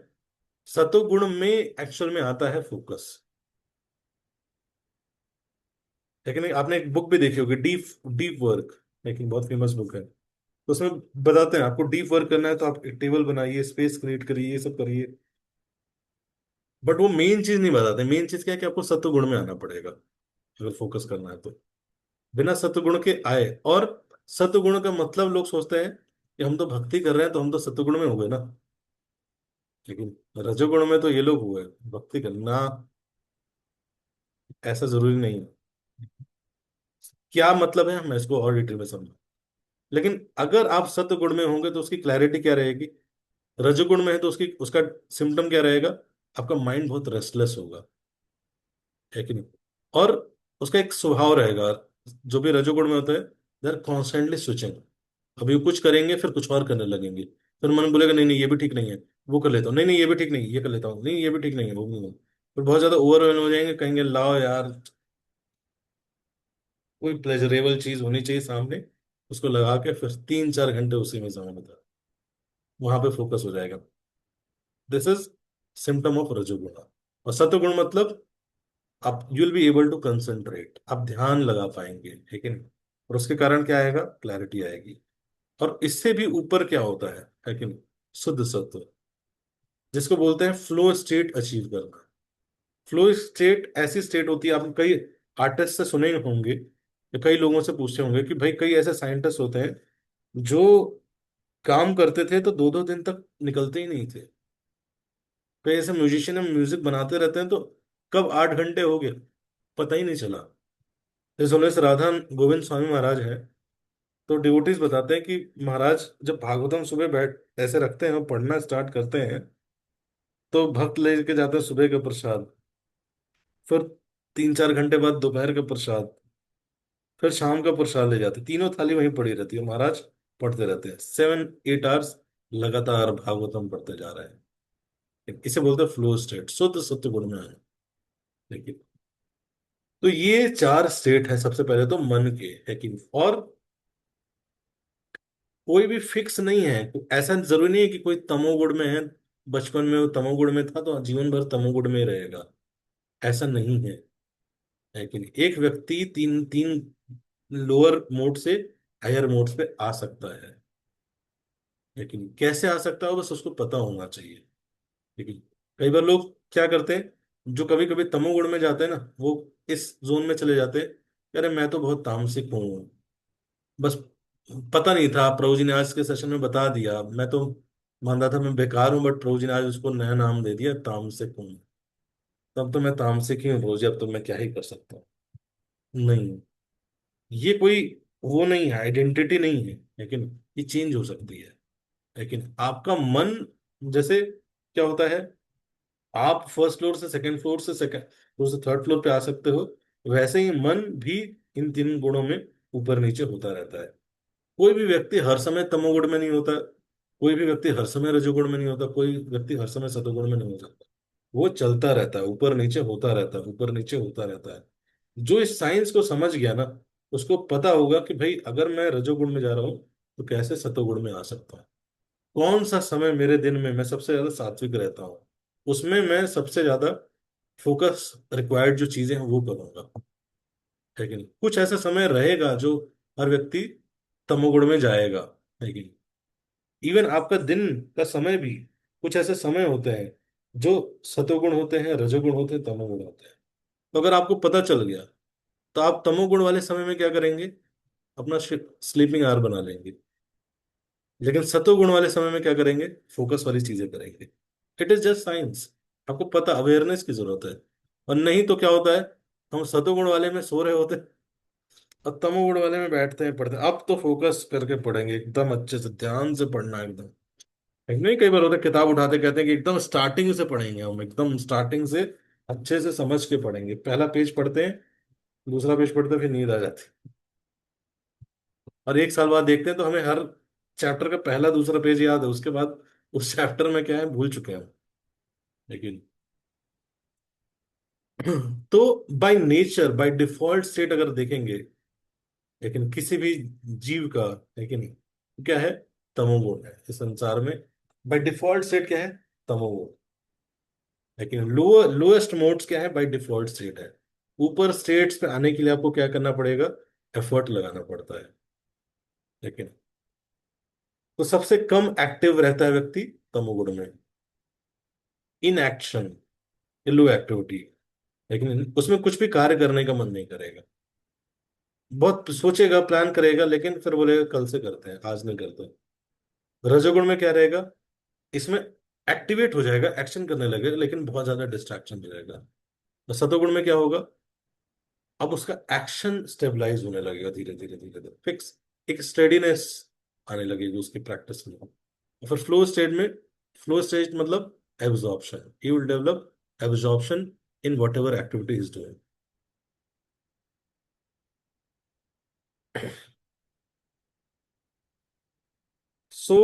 सतोगुण में एक्चुअल में आता है फोकस। लेकिन आपने एक बुक भी देखी होगी, डीप डीप वर्क, लेकिन बहुत फेमस बुक है। तो उसमें बताते हैं आपको डीप वर्क करना है तो आप एक टेबल बनाइए, स्पेस क्रिएट करिए, ये सब करिए। बट वो मेन चीज नहीं बताते। मेन चीज क्या है कि आपको सत्वगुण में आना पड़ेगा अगर फोकस करना है तो। बिना सत्वगुण के आए, और सत्वगुण का मतलब लोग सोचते हैं कि हम तो भक्ति कर रहे हैं तो हम तो सत्वगुण में हो गए ना। लेकिन रजोगुण में तो ये लोग हुए भक्ति करना, ऐसा जरूरी नहीं है। क्या मतलब है, मैं इसको और डिटेल में समझा। लेकिन अगर आप सत्वगुण में होंगे तो उसकी क्लैरिटी क्या रहेगी? रजोगुण में है तो उसकी उसका सिम्टम क्या रहेगा? आपका माइंड बहुत रेस्टलेस होगा, है कि नहीं? और उसका एक स्वभाव रहेगा, जो भी रजोगुण में होता है, दे आर कॉन्स्टेंटली स्विचिंग। अभी वो कुछ करेंगे फिर कुछ और करने लगेंगे, फिर मन बोलेगा नहीं नहीं ये भी ठीक नहीं है, वो कर लेता हूँ, नहीं नहीं ये भी ठीक नहीं है, ये कर लेता हूँ, नहीं ये भी ठीक नहीं है, वो भी नहीं। फिर बहुत ज्यादा ओवरवेल हो जाएंगे, कहेंगे लाओ यार, कोई प्लेजरेबल चीज होनी चाहिए सामने, उसको लगा के फिर 3-4 घंटे उसी में समय बिता, वहां पे फोकस हो जाएगा। दिस इज सिम्टम ऑफ रजोगुण। और सत्वगुण मतलब आप you will be able to concentrate, आप ध्यान लगा पाएंगे, ठीक है नहीं? और उसके कारण क्या आएगा? क्लैरिटी आएगी। और इससे भी ऊपर क्या होता है कि नहीं? शुद्ध सत्व, जिसको बोलते हैं फ्लो स्टेट अचीव करना। फ्लो स्टेट ऐसी स्टेट होती है, आप कई आर्टिस्ट से सुने होंगे या कई लोगों से पूछे होंगे कि भाई कई ऐसे साइंटिस्ट होते हैं जो काम करते थे तो 2-2 दिन तक निकलते ही नहीं थे। कई ऐसे म्यूजिशियन हम म्यूजिक बनाते रहते हैं तो कब 8 घंटे हो गए पता ही नहीं चला। जैसे सोमेश राधा गोविंद स्वामी महाराज हैं, तो डिवोटीज बताते हैं कि महाराज जब भागवतम सुबह बैठ ऐसे रखते हैं और पढ़ना स्टार्ट करते हैं, तो भक्त लेके जाते हैं सुबह का प्रसाद, फिर 3-4 घंटे बाद दोपहर का प्रसाद, फिर शाम का प्रसाद ले जाते हैं, तीनों थाली वहीं पड़ी रहती है, महाराज पढ़ते रहते हैं 7-8 आवर्स लगातार भागवतम पढ़ते जा रहे हैं। इसे बोलते हैं फ्लो स्टेट, शुद्ध सत्व गुण में है। देखिए, तो ये 4 स्टेट है सबसे पहले तो मन के, है कि नहीं? और कोई भी फिक्स नहीं है, ऐसा जरूरी नहीं है कि कोई तमोगुण में है, बचपन में वो तमोगुण में था तो जीवन भर तमोगुण में रहेगा, ऐसा नहीं है कि नहीं? एक व्यक्ति तीन तीन लोअर मोड से हायर मोड्स पे आ सकता है। लेकिन कैसे आ सकता है बस उसको पता होना चाहिए। लेकिन कई बार लोग क्या करते हैं, जो कभी कभी तमोगुण में जाते हैं ना, वो इस जोन में चले जाते हैं, अरे मैं तो बहुत तामसिक हूँ, बस पता नहीं था, प्रभु जी ने आज के सेशन में बता दिया, मैं तो मानता था मैं बेकार हूँ, बट प्रभु जी ने आज उसको नया नाम दे दिया, तामसिक हूँ। तब तो मैं तामसिक ही हूँ प्रभु जी, अब तो मैं क्या ही कर सकता हूँ। नहीं, ये कोई वो नहीं है, आइडेंटिटी नहीं है, लेकिन ये चेंज हो सकती है। लेकिन आपका मन, जैसे क्या होता है, आप फर्स्ट फ्लोर से सेकंड फ्लोर से सेकंड फ्लोर से थर्ड फ्लोर पे आ सकते हो, वैसे ही मन भी इन तीन गुणों में ऊपर नीचे होता रहता है। कोई भी व्यक्ति हर समय तमोगुण में नहीं होता, कोई भी व्यक्ति हर समय रजोगुण में नहीं होता, कोई व्यक्ति हर समय सतोगुण में नहीं हो सकता। वो चलता रहता है, ऊपर नीचे होता रहता है, ऊपर नीचे होता रहता है। जो इस साइंस को समझ गया ना, उसको पता होगा कि भाई अगर मैं रजोगुण में जा रहा हूँ तो कैसे सतोगुण में आ सकता हूँ। कौन सा समय मेरे दिन में मैं सबसे ज्यादा सात्विक रहता हूँ, उसमें मैं सबसे ज्यादा फोकस रिक्वायर्ड जो चीजें हैं वो करूंगा। लेकिन कुछ ऐसा समय रहेगा जो हर व्यक्ति तमोगुण में जाएगा। लेकिन इवन आपका दिन का समय भी, कुछ ऐसे समय होते हैं जो सतोगुण होते हैं, रजोगुण होते हैं, तमोगुण होते हैं। तो अगर आपको पता चल गया, तो आप तमोगुण वाले समय में क्या करेंगे, अपना स्लीपिंग आवर बना लेंगे। लेकिन सतोगुण वाले समय में क्या करेंगे, फोकस वाली चीजें करेंगे। It is just science. आपको पता, अवेयरनेस की जरूरत है। और नहीं तो क्या होता है, हम सतोगुण वाले में सो रहे होते हैं और तमोगुण वाले में बैठते हैं पढ़ते हैं। अब तो फोकस करके पढ़ेंगे, एकदम अच्छे से ध्यान से पढ़ना है एकदम। एक नहीं, कई बार होता है किताब उठाते कहते हैं कि एकदम स्टार्टिंग से पढ़ेंगे, हम एकदम स्टार्टिंग से अच्छे से समझ के पढ़ेंगे। पहला पेज पढ़ते हैं, दूसरा पेज पढ़ते हैं, फिर नींद आ जाती है। और एक साल बाद देखते हैं तो हमें हर चैप्टर का पहला दूसरा पेज याद है, उसके बाद उस चैप्टर में क्या है भूल चुके हैं हम। लेकिन तो by nature, by default state अगर देखेंगे, लेकिन किसी भी जीव का, लेकिन क्या है, तमोगुण है इस संसार में। बाय डिफॉल्ट स्टेट क्या है, तमोगुण। लेकिन लोअर लोएस्ट मोड्स क्या है, बाय डिफॉल्ट स्टेट है। ऊपर स्टेट्स पे आने के लिए आपको क्या करना पड़ेगा, एफर्ट लगाना पड़ता है। लेकिन तो सबसे कम एक्टिव रहता है व्यक्ति तमोगुण में, इन एक्शन, लो एक्टिविटी। लेकिन उसमें कुछ भी कार्य करने का मन नहीं करेगा, बहुत सोचेगा, प्लान करेगा, लेकिन फिर बोलेगा कल से करते हैं, आज नहीं करते। रजोगुण में क्या रहेगा, इसमें एक्टिवेट हो जाएगा, एक्शन करने लगेगा, लेकिन बहुत ज्यादा डिस्ट्रैक्शन रहेगा। तो सतोगुण में क्या होगा, अब उसका एक्शन स्टेबलाइज होने लगेगा, धीरे धीरे धीरे धीरे फिक्स, एक स्टेडीनेस आने लगेगी उसकी प्रैक्टिस में। और फिर फ्लो स्टेट में, फ्लो स्टेट मतलब absorption, he will develop absorption in whatever activity is doing. So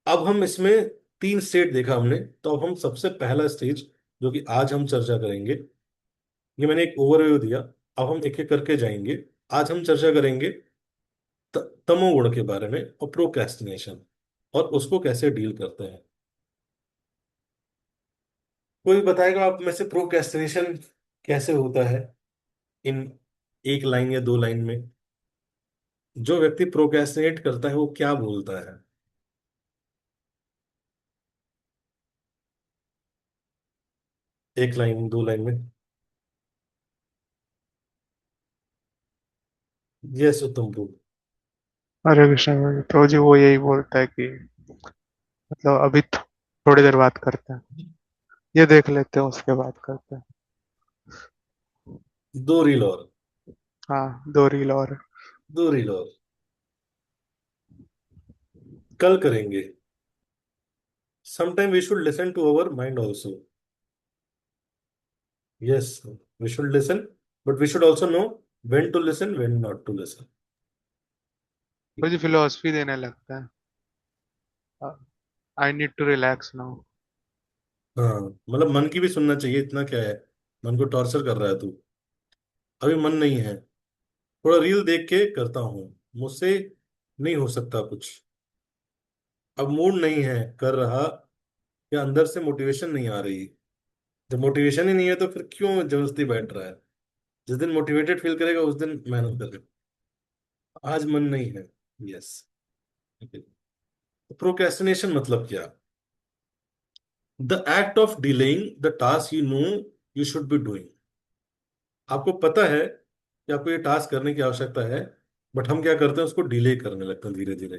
अब हम इसमें तीन स्टेट देखा हमने, तो अब हम सबसे पहला स्टेज जो कि आज हम चर्चा करेंगे, ये मैंने एक ओवरव्यू दिया, अब हम एक एक करके जाएंगे। आज हम चर्चा करेंगे तमोगुण के बारे में और प्रोक्रेस्टिनेशन, और उसको कैसे डील करते हैं। कोई बताएगा आप में से प्रोक्रेस्टिनेशन कैसे होता है, इन एक लाइन या दो लाइन में। जो व्यक्ति प्रोक्रेस्टिनेट करता है वो क्या बोलता है, एक लाइन दो लाइन में। यस उत्तम ब्रो। हरे कृष्ण तो जी वो यही बोलता है कि मतलब अभी थोड़ी देर बात करते हैं, ये देख लेते हैं उसके बाद करते हैं। दो रील और, हाँ, दो रील और। दो रील और कल करेंगे। sometime we should listen to our mind also. Yes, we should listen, but we should also know when to listen, when not to listen. तो जी फिलोसफी देने लगता है। I need to relax now. हाँ, मतलब मन की भी सुनना चाहिए, इतना क्या है, मन को टॉर्चर कर रहा है तू, अभी मन नहीं है, थोड़ा रील देख के करता हूँ, मुझसे नहीं हो सकता कुछ, अब मूड नहीं है कर रहा, या अंदर से मोटिवेशन नहीं आ रही। जब मोटिवेशन ही नहीं है तो फिर क्यों जबरदस्ती बैठ रहा है। जिस दिन मोटिवेटेड फील करेगा उस दिन मेहनत करेगा। आज मन नहीं है। यस। प्रोक्रेस्टिनेशन मतलब क्या? The act of delaying the task you know you should be doing. आपको पता है कि आपको ये टास्क करने की आवश्यकता है, बट हम क्या करते हैं, उसको डिले करने लगते हैं धीरे धीरे।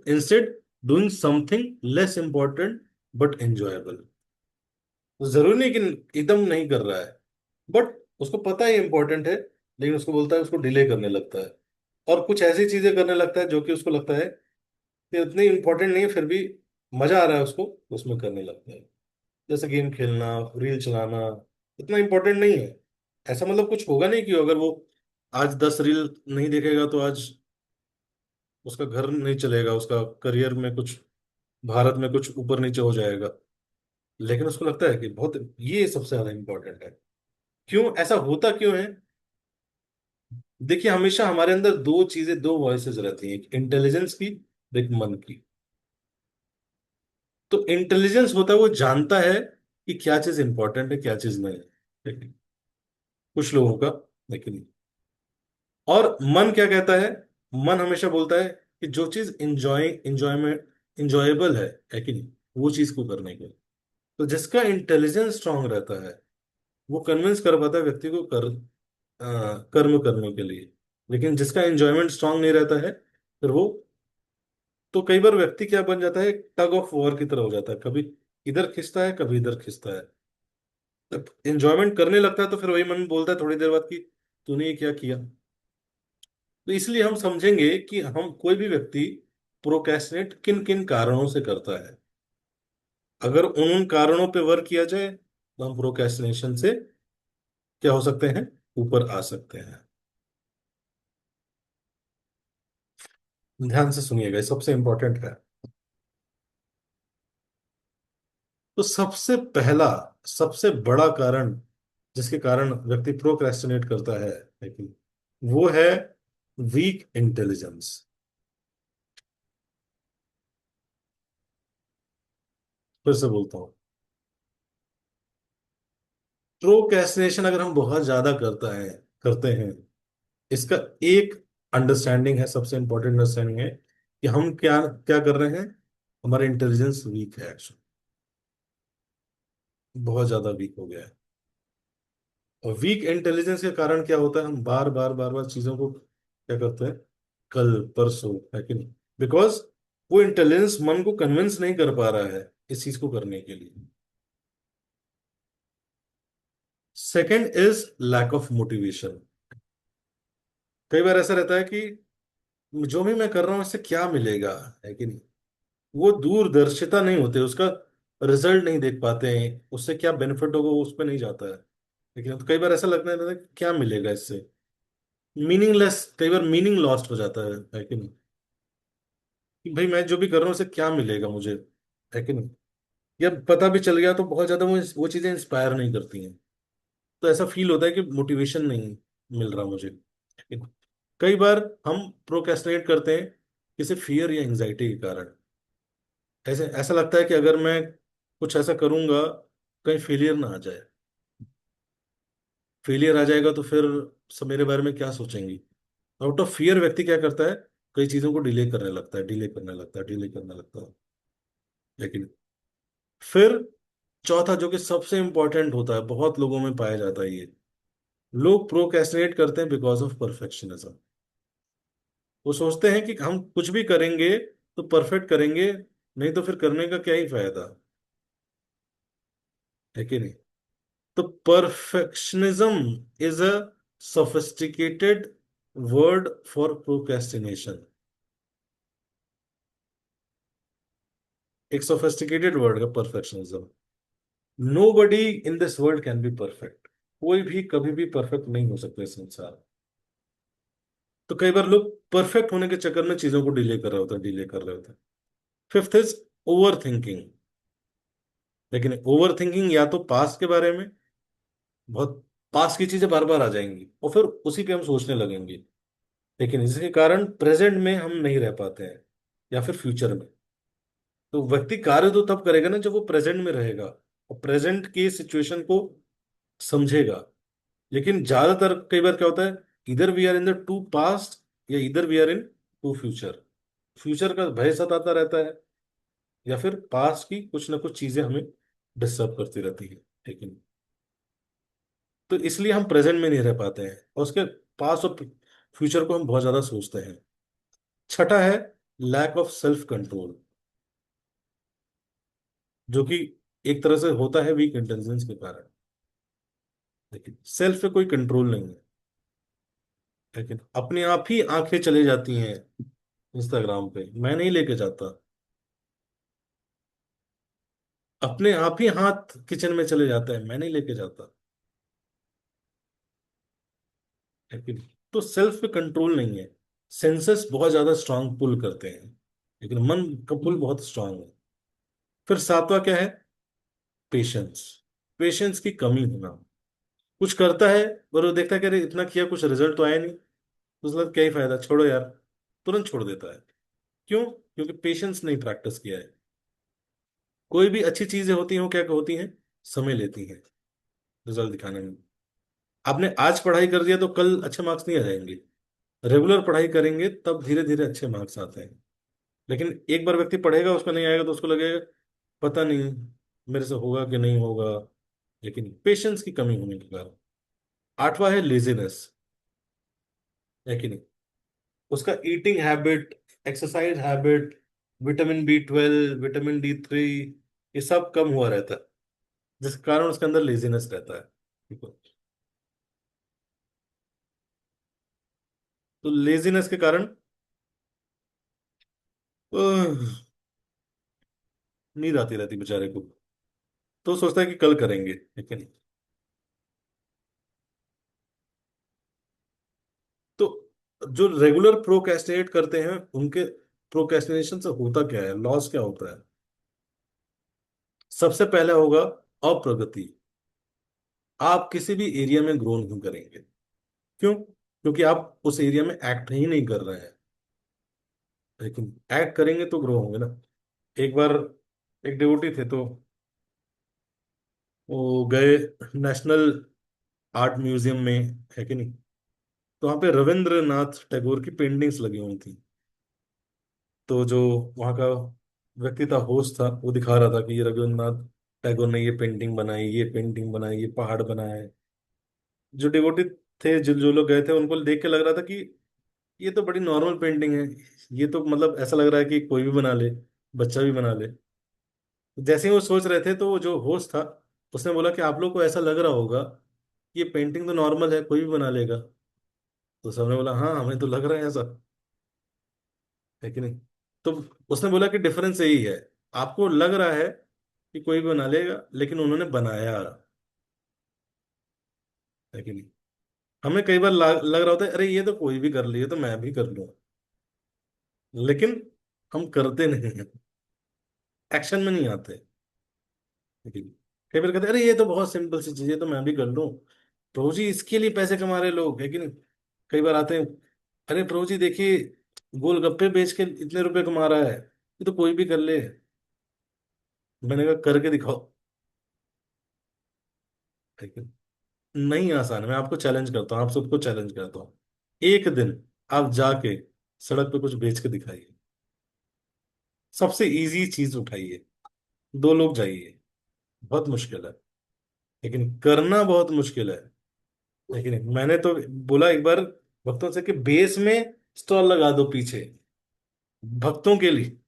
Instead doing something less important but enjoyable. तो जरूरी नहीं कि एकदम नहीं कर रहा है, बट उसको पता है इंपॉर्टेंट है, लेकिन उसको बोलता है, उसको डिले करने लगता है। और कुछ ऐसी चीजें करने लगता है जो कि उसको लगता है कि उतनी इंपॉर्टेंट नहीं है, फिर भी मजा आ रहा है उसको, उसमें करने लगता है। जैसे गेम खेलना, रील चलाना, इतना इंपॉर्टेंट नहीं है। ऐसा मतलब कुछ होगा नहीं कि अगर वो आज 10 रील नहीं देखेगा तो आज उसका घर नहीं चलेगा, उसका करियर में कुछ, भारत में कुछ ऊपर नीचे हो जाएगा। लेकिन उसको लगता है कि बहुत ये सबसे ज्यादा इंपॉर्टेंट है। क्यों ऐसा होता क्यों है? देखिए, हमेशा हमारे अंदर दो चीजें, दो वॉइसेस रहती हैं, एक इंटेलिजेंस की, एक मन की। तो इंटेलिजेंस होता है, वो जानता है कि क्या चीज इंपॉर्टेंट है, क्या चीज नहीं है, लेकिन कुछ लोगों का, लेकिन। और मन क्या कहता है? मन हमेशा बोलता है कि जो चीज इंजॉयमेंट इंजॉयबल है कि नहीं, वो चीज को करने के। तो जिसका इंटेलिजेंस स्ट्रांग रहता है, वो कन्विंस कर पाता है व्यक्ति को कर्म करने के लिए। लेकिन जिसका एंजॉयमेंट स्ट्रांग नहीं रहता है, फिर वो, तो कई बार व्यक्ति क्या बन जाता है, टग ऑफ वॉर की तरह हो जाता है, कभी इधर खिंचता है, कभी इधर खिंचता है। जब एंजॉयमेंट करने लगता है तो फिर वही मन बोलता है थोड़ी देर बाद कि तूने ये क्या किया। तो इसलिए हम समझेंगे कि हम, कोई भी व्यक्ति प्रोक्रेस्टिनेट किन किन कारणों से करता है। अगर उन उन कारणों पे वर्क किया जाए तो हम प्रोक्रेस्टिनेशन से क्या हो सकते हैं, ऊपर आ सकते हैं। ध्यान से सुनिएगा, ये सबसे इंपॉर्टेंट है। तो सबसे पहला, सबसे बड़ा कारण जिसके कारण व्यक्ति प्रोक्रेस्टिनेट करता है कि वो है वीक इंटेलिजेंस। फिर से बोलता हूं, प्रोक्रेस्टिनेशन अगर हम बहुत ज्यादा करते हैं, इसका एक अंडरस्टैंडिंग है, सबसे इंपॉर्टेंट अंडरस्टैंडिंग है कि हम क्या क्या कर रहे हैं, हमारा इंटेलिजेंस वीक है एक्चुअली, बहुत ज्यादा वीक हो गया है। और वीक इंटेलिजेंस के कारण क्या होता है, हम बार बार बार बार चीजों को क्या करते हैं, कल परसों, है कि नहीं, बिकॉज वो इंटेलिजेंस मन को कन्विंस नहीं कर पा रहा है इस चीज को करने के लिए। Second is lack of motivation. कई बार ऐसा रहता है कि जो भी मैं कर रहा हूं इससे क्या मिलेगा, है कि नहीं, वो दूरदर्शिता नहीं होते, उसका रिजल्ट नहीं देख पाते हैं, उससे क्या बेनिफिट होगा वो उस पर नहीं जाता है। लेकिन तो कई बार ऐसा लगता है कि क्या मिलेगा इससे, मीनिंगलेस, कई बार मीनिंग लॉस्ट हो जाता है कि नहीं, कि भाई मैं जो भी कर रहा हूँ उससे क्या मिलेगा मुझे, है कि नहीं। या पता भी चल गया तो बहुत ज्यादा वो चीजें इंस्पायर नहीं करती हैं। तो ऐसा फील होता है कि मोटिवेशन नहीं मिल रहा मुझे। कई बार हम प्रोक्रेस्टिनेट करते हैं किसी फियर या एंजाइटी के कारण। ऐसे ऐसा लगता है कि अगर मैं कुछ ऐसा करूंगा, कहीं फेलियर ना आ जाए, फेलियर आ जाएगा तो फिर सब मेरे बारे में क्या सोचेंगी। आउट ऑफ फियर व्यक्ति क्या करता है, कई चीजों को डिले करने लगता है, डिले करने लगता है, डिले करने लगता है। लेकिन फिर चौथा, जो कि सबसे इंपॉर्टेंट होता है, बहुत लोगों में पाया जाता है ये, लोग प्रोक्रेस्टिनेट करते हैं बिकॉज ऑफ परफेक्शनिज्म। वो सोचते हैं कि हम कुछ भी करेंगे तो परफेक्ट करेंगे, नहीं तो फिर करने का क्या ही फायदा, है कि नहीं। तो perfectionism is a sophisticated word for procrastination. एक सोफिस्टिकेटेड वर्ड है perfectionism. Nobody in this world can be perfect. कोई भी कभी भी परफेक्ट नहीं हो सकता इस संसार में। तो कई बार लोग परफेक्ट होने के चक्कर में चीजों को डिले कर रहे होते हैं, डिले कर रहे होते हैं। Fifth is over thinking. लेकिन ओवर थिंकिंग या तो पास्ट के बारे में, बहुत पास्ट की चीजें बार बार आ जाएंगी और फिर उसी पे हम सोचने लगेंगे, लेकिन इसके कारण प्रेजेंट में हम नहीं रह पाते हैं, या फिर फ्यूचर में। तो व्यक्ति कार्य तो तब करेगा ना जब वो प्रेजेंट में रहेगा और प्रेजेंट की सिचुएशन को समझेगा। लेकिन ज्यादातर कई बार क्या होता है, इधर we are in the to past या इधर we are into future. Future का भय सताता रहता है, या फिर पास्ट की कुछ ना कुछ चीजें हमें डिस्टर्ब करती रहती है। लेकिन तो इसलिए हम प्रेजेंट में नहीं रह पाते हैं, और उसके पास्ट और फ्यूचर को हम बहुत ज्यादा सोचते हैं। छठा है लैक ऑफ सेल्फ कंट्रोल, जो कि एक तरह से होता है वीक इंटेलिजेंस के कारण। लेकिन सेल्फ पे कोई कंट्रोल नहीं है। लेकिन अपने आप ही आंखें चले जाती हैं इंस्टाग्राम पे, मैं नहीं लेके जाता। अपने आप ही हाथ किचन में चले जाता है, मैं नहीं लेके जाता। लेकिन तो सेल्फ पे कंट्रोल नहीं है। सेंसेस बहुत ज्यादा स्ट्रांग पुल करते हैं, लेकिन मन का पुल बहुत स्ट्रांग है। फिर सातवां क्या है? पेशेंस। पेशेंस की कमी होना। कुछ करता है और वो देखता है कि अरे इतना किया, कुछ रिजल्ट तो आया नहीं, तो उसके बाद क्या ही फायदा, छोड़ो यार, तुरंत छोड़ देता है। क्यों? क्योंकि पेशेंस नहीं प्रैक्टिस किया है। कोई भी अच्छी चीजें होती हैं वो क्या होती हैं? समय लेती हैं रिजल्ट दिखाने में। आपने आज पढ़ाई कर दिया तो कल अच्छे मार्क्स नहीं आ जाएंगे। रेगुलर पढ़ाई करेंगे तब धीरे धीरे अच्छे मार्क्स आते हैं। लेकिन एक बार व्यक्ति पढ़ेगा, उसको नहीं आएगा तो उसको लगेगा पता नहीं मेरे से होगा कि नहीं होगा। लेकिन पेशेंस की कमी होने के कारण। आठवां है लेजीनेस, है कि नहीं? उसका eating habit, exercise habit, vitamin B12, vitamin D3, ये सब कम हुआ रहता है, जिस कारण उसके अंदर लेजीनेस रहता है। ठीक है? तो लेजीनेस के कारण नींद आती रहती बेचारे को, तो सोचता है कि कल करेंगे, लेकिन तो जो रेगुलर प्रोक्रेस्टिनेट करते हैं उनके प्रोक्रेस्टिनेशन से होता क्या है, लॉस क्या होता है? सबसे पहले होगा अप्रगति। आप किसी भी एरिया में ग्रो नहीं करेंगे। क्यों? क्योंकि आप उस एरिया में एक्ट ही नहीं कर रहे हैं। लेकिन एक्ट करेंगे तो ग्रो होंगे ना। एक बार एक डिवोटी थे, तो वो गए नेशनल आर्ट म्यूजियम में, है कि नहीं? तो वहां पे रविंद्रनाथ टैगोर की पेंटिंग्स लगी हुई थी। तो जो वहाँ का व्यक्ति था, होस्ट था, वो दिखा रहा था कि ये रविन्द्रनाथ टैगोर ने ये पेंटिंग बनाई, ये पेंटिंग बनाई, ये पहाड़ बनाया है। जो डिवोटी थे, जो जो लोग गए थे, उनको देख के लग रहा था कि ये तो बड़ी नॉर्मल पेंटिंग है। ये तो मतलब ऐसा लग रहा है कि कोई भी बना ले, बच्चा भी बना ले। जैसे ही वो सोच रहे थे, तो वो जो होस्ट था, उसने बोला कि आप लोग को ऐसा लग रहा होगा कि ये पेंटिंग तो नॉर्मल है, कोई भी बना लेगा। तो सबने बोला हाँ, हमें तो लग रहा है ऐसा, है कि नहीं? तो उसने बोला कि डिफरेंस यही है, आपको लग रहा है कि कोई भी बना लेगा, लेकिन उन्होंने बनाया, है कि नहीं? हमें कई बार लग रहा होता है अरे ये तो कोई भी कर लिए, तो मैं भी कर लूं। लेकिन हम करते नहीं हैं, एक्शन में नहीं आते। है कि नहीं? कई बार कहते हैं अरे ये तो बहुत सिंपल सी चीज है, तो मैं भी कर लूं। प्रभु जी इसके लिए पैसे कमा रहे लोग, है कि नहीं? कई बार आते हैं, अरे प्रभु जी देखिए, गोलगप्पे बेच के इतने रुपए कमा रहा है, ये तो कोई भी कर ले। मैंने कहा करके दिखाओ। ठीक है? नहीं आसान है। मैं आपको चैलेंज करता हूँ, आप सबको चैलेंज करता हूँ, एक दिन आप जाके सड़क पे कुछ बेच के दिखाइए। सबसे इजी चीज उठाइए, दो लोग जाइए। बहुत मुश्किल है, लेकिन करना बहुत मुश्किल है। लेकिन मैंने तो बोला एक बार भक्तों से कि बेस में स्टॉल लगा दो पीछे, भक्तों के लिए।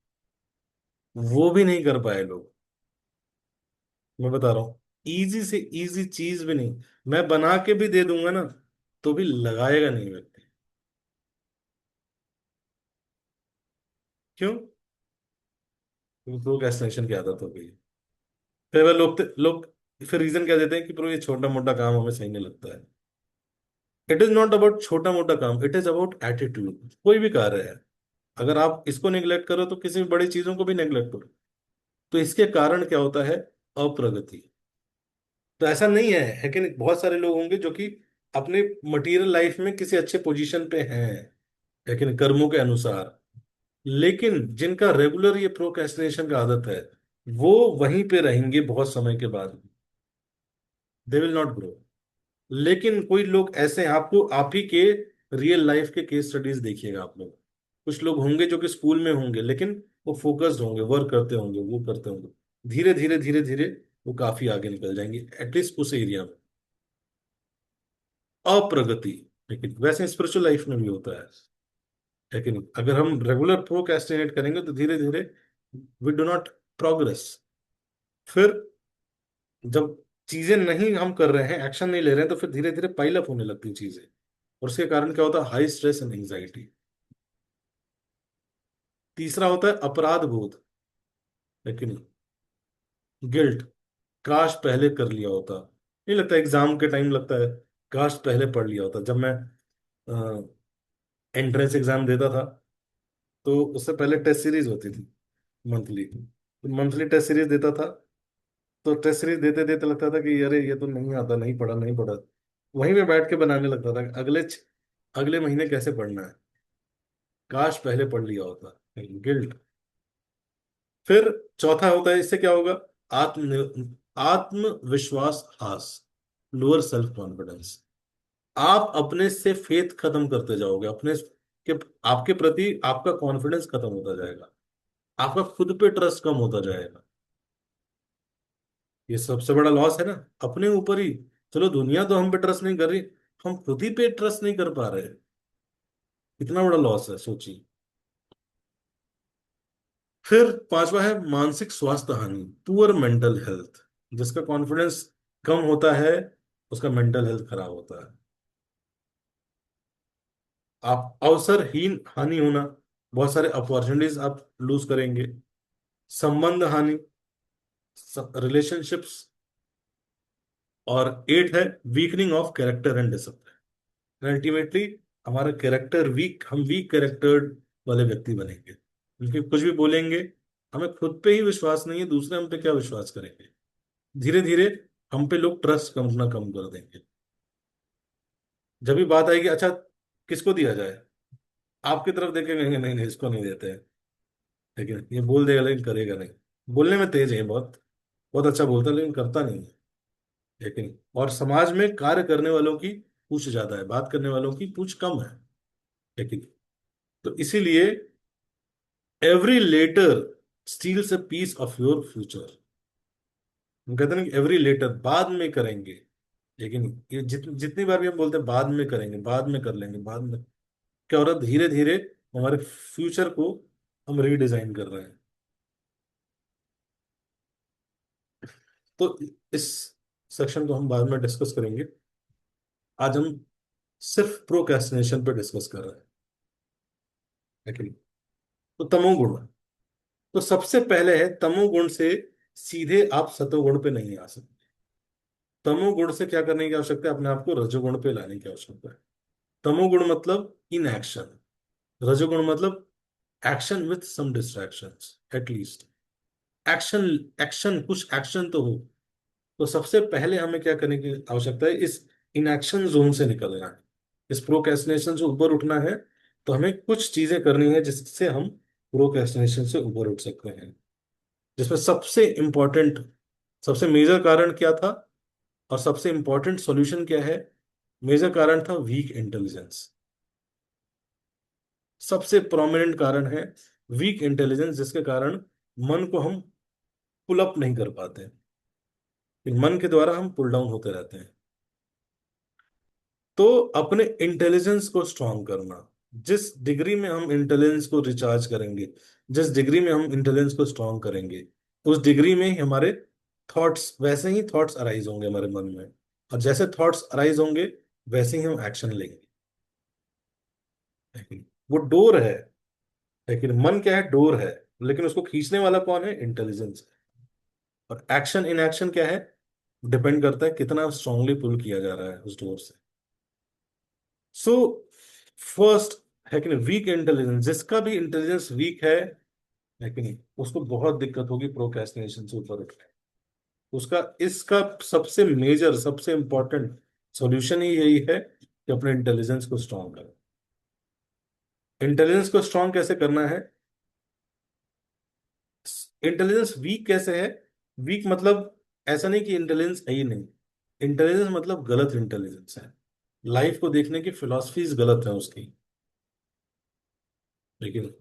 वो भी नहीं कर पाए लोग। मैं बता रहा हूँ, इजी से इजी चीज भी नहीं। मैं बना के भी दे दूंगा ना, तो भी लगाएगा नहीं व्यक्ति। क्यों? क्योंकि प्रोक्रेस्टिनेशन की आदत हो गई है। फिर वह लोग फिर रीजन क्या देते हैं कि प्रो ये छोटा मोटा काम हमें सही नहीं लगता है। इट इज नॉट अबाउट छोटा मोटा काम, इट इज अबाउट एटीट्यूड। कोई भी कार्य है, अगर आप इसको नेग्लेक्ट करो तो किसी भी बड़ी चीजों को भी नेग्लेक्ट करो। तो इसके कारण क्या होता है? अप्रगति। तो ऐसा नहीं है कि नहीं, बहुत सारे लोग होंगे जो कि अपने मटेरियल लाइफ में किसी अच्छे पोजीशन पे हैं, लेकिन कर्मों के अनुसार। लेकिन जिनका रेगुलर ये प्रोक्रेस्टिनेशन का आदत है, वो वहीं पे रहेंगे बहुत समय के बाद, दे विल नॉट ग्रो। लेकिन कोई लोग ऐसे हैं, आपको आप ही के रियल लाइफ के केस स्टडीज देखिएगा आप लोग। कुछ लोग होंगे जो कि स्कूल में होंगे, लेकिन वो फोकस्ड होंगे, वर्क करते होंगे, वो करते होंगे, धीरे धीरे धीरे धीरे वो काफी आगे निकल जाएंगे, एटलीस्ट उस एरिया में। अप्रगति, लेकिन वैसे स्पिरिचुअल लाइफ में भी होता है कि नहीं? अगर हम रेगुलर प्रोक्रेस्टिनेट करेंगे तो धीरे धीरे वी डू नॉट प्रोग्रेस। फिर जब चीजें नहीं हम कर रहे हैं, एक्शन नहीं ले रहे हैं, तो फिर धीरे धीरे पाइल अप होने लगती हैं चीजें, और उसके कारण क्या होता है? High stress and anxiety. तीसरा होता है अपराध बोध, है कि नहीं? गिल्ट, काश पहले कर लिया होता। नहीं लगता एग्जाम के टाइम लगता है, काश पहले पढ़ लिया होता। जब मैं एंट्रेंस एग्जाम देता था, तो उससे पहले टेस्ट सीरीज होती थी मंथली, तो मंथली टेस्ट सीरीज देता था। तो टेस्ट सीरीज देते देते लगता था कि अरे ये तो नहीं आता, नहीं पढ़ा नहीं पढ़ा। वहीं में बैठ के बनाने लगता था कि अगले महीने कैसे पढ़ना है, काश पहले पढ़ लिया होता। गिल्ट। फिर चौथा होता है, इससे क्या होगा? आत्मविश्वास ह्रास, लोअर सेल्फ कॉन्फिडेंस। आप अपने से फेथ खत्म करते जाओगे, अपने के आपके प्रति आपका कॉन्फिडेंस खत्म होता जाएगा, आपका खुद पे ट्रस्ट कम होता जाएगा। ये सबसे बड़ा लॉस है ना, अपने ऊपर ही। चलो दुनिया तो हम पे ट्रस्ट नहीं कर रही, हम खुद ही पे ट्रस्ट नहीं कर पा रहे। कितना बड़ा लॉस है, सोचिए। फिर पांचवा है मानसिक स्वास्थ्य हानि, पुअर मेंटल हेल्थ। जिसका कॉन्फिडेंस कम होता है, उसका मेंटल हेल्थ खराब होता है। आप अवसरहीन हानि होना, बहुत सारे अपॉर्चुनिटीज आप लूज करेंगे। संबंध हानि, रिलेशनशिप्स। और एट है weakening of character and discipline. Ultimately हमारा कैरेक्टर वीक, हम वीक कैरेक्टर्ड वाले व्यक्ति बनेंगे, क्योंकि कुछ भी बोलेंगे, हमें खुद पे ही विश्वास नहीं है, दूसरे हम पे क्या विश्वास करेंगे? धीरे धीरे हम पे लोग ट्रस्ट करना कम कर देंगे। जब भी बात आएगी, अच्छा किसको दिया जाए, आपकी तरफ देखेंगे, कहेंगे नहीं नहीं इसको नहीं देते हैं। लेकिन ये बोल देगा लेकिन करेगा नहीं। बोलने में तेज है बहुत, बहुत अच्छा बोलता है लेकिन करता नहीं है। लेकिन और समाज में कार्य करने वालों की पूछ ज्यादा है, बात करने वालों की पूछ कम है। लेकिन तो इसीलिए every later steals a piece of your future. हम कहते हैं ना कि एवरी लेटर, बाद में करेंगे। लेकिन ये जितनी बार भी हम बोलते हैं बाद में करेंगे, बाद में कर लेंगे, बाद में, क्या हो रहा है? धीरे धीरे हमारे फ्यूचर को हम रीडिजाइन कर रहे हैं। तो इस सेक्शन को हम बाद में डिस्कस करेंगे। आज हम सिर्फ प्रोक्रेस्टिनेशन पे डिस्कस कर रहे हैं, लेकिन तो तमोगुण। तो सबसे पहले है तमोगुण से सीधे आप सतोगुण पे नहीं आ सकते। तमोगुण से क्या करने की आवश्यकता है? अपने आप को रजोगुण पे लाने की आवश्यकता है। तमोगुण मतलब इनएक्शन, रजोगुण मतलब action with some distractions at least. Action, action, कुछ एक्शन तो हो। तो सबसे पहले हमें क्या करने की आवश्यकता है? इस इनएक्शन जोन से निकलना है, इस प्रोक्रेस्टिनेशन से ऊपर उठना है। तो हमें कुछ चीजें करनी है जिससे हम प्रोक्रेस्टिनेशन से ऊपर उठ सकते हैं। जिसमें सबसे इंपॉर्टेंट, सबसे मेजर कारण क्या था, और सबसे इंपॉर्टेंट सॉल्यूशन क्या है? मेजर कारण था वीक इंटेलिजेंस। सबसे प्रोमिनेंट कारण है वीक इंटेलिजेंस, जिसके कारण मन को हम पुल अप नहीं कर पाते, मन के द्वारा हम पुल डाउन होते रहते हैं। तो अपने इंटेलिजेंस को स्ट्रांग करना, जिस डिग्री में हम इंटेलिजेंस को रिचार्ज करेंगे, जिस डिग्री में हम इंटेलिजेंस को स्ट्रांग करेंगे, उस डिग्री में ही हमारे थॉट्स, वैसे ही थॉट्स अराइज होंगे हमारे मन में। और जैसे थॉट्स अराइज होंगे, वैसे ही हम एक्शन लेंगे। लेकिन वो डोर है, लेकिन मन क्या है? डोर है। लेकिन उसको खींचने वाला कौन है? इंटेलिजेंस। और एक्शन, इन एक्शन क्या है? डिपेंड करता है कितना स्ट्रांगली पुल किया जा रहा है उस डोर से। सो फर्स्ट, है कि नहीं, वीक इंटेलिजेंस। जिसका भी इंटेलिजेंस वीक है कि नहीं, उसको बहुत दिक्कत होगी प्रोक्रेस्टिनेशन से ऊपर उठने। उसका इसका सबसे मेजर, सबसे इंपॉर्टेंट सॉल्यूशन ही यही है कि अपने इंटेलिजेंस को स्ट्रांग करें। इंटेलिजेंस को स्ट्रांग कैसे करना है? इंटेलिजेंस वीक कैसे है? वीक मतलब ऐसा नहीं कि इंटेलिजेंस है ही नहीं। इंटेलिजेंस मतलब गलत इंटेलिजेंस है, लाइफ को देखने की फिलॉसफीज गलत है उसकी। लेकिन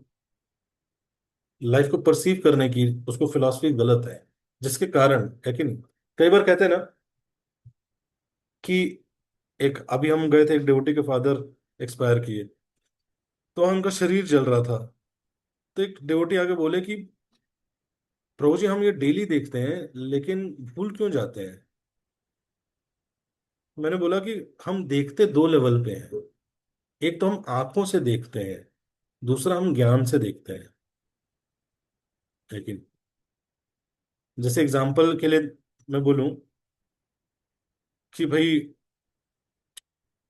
लाइफ को परसीव करने की उसको फिलॉसफी गलत है, जिसके कारण है कि नहीं। कई बार कहते हैं ना कि एक अभी हम गए थे, एक डिवोटी के फादर एक्सपायर किए, तो उनका शरीर जल रहा था। तो एक डिवोटी आगे बोले कि प्रभु जी हम ये डेली देखते हैं लेकिन भूल क्यों जाते हैं। मैंने बोला कि हम देखते दो लेवल पे हैं। एक तो हम आंखों से देखते हैं, दूसरा हम ज्ञान से देखते हैं। लेकिन जैसे एग्जाम्पल के लिए मैं बोलूं कि भाई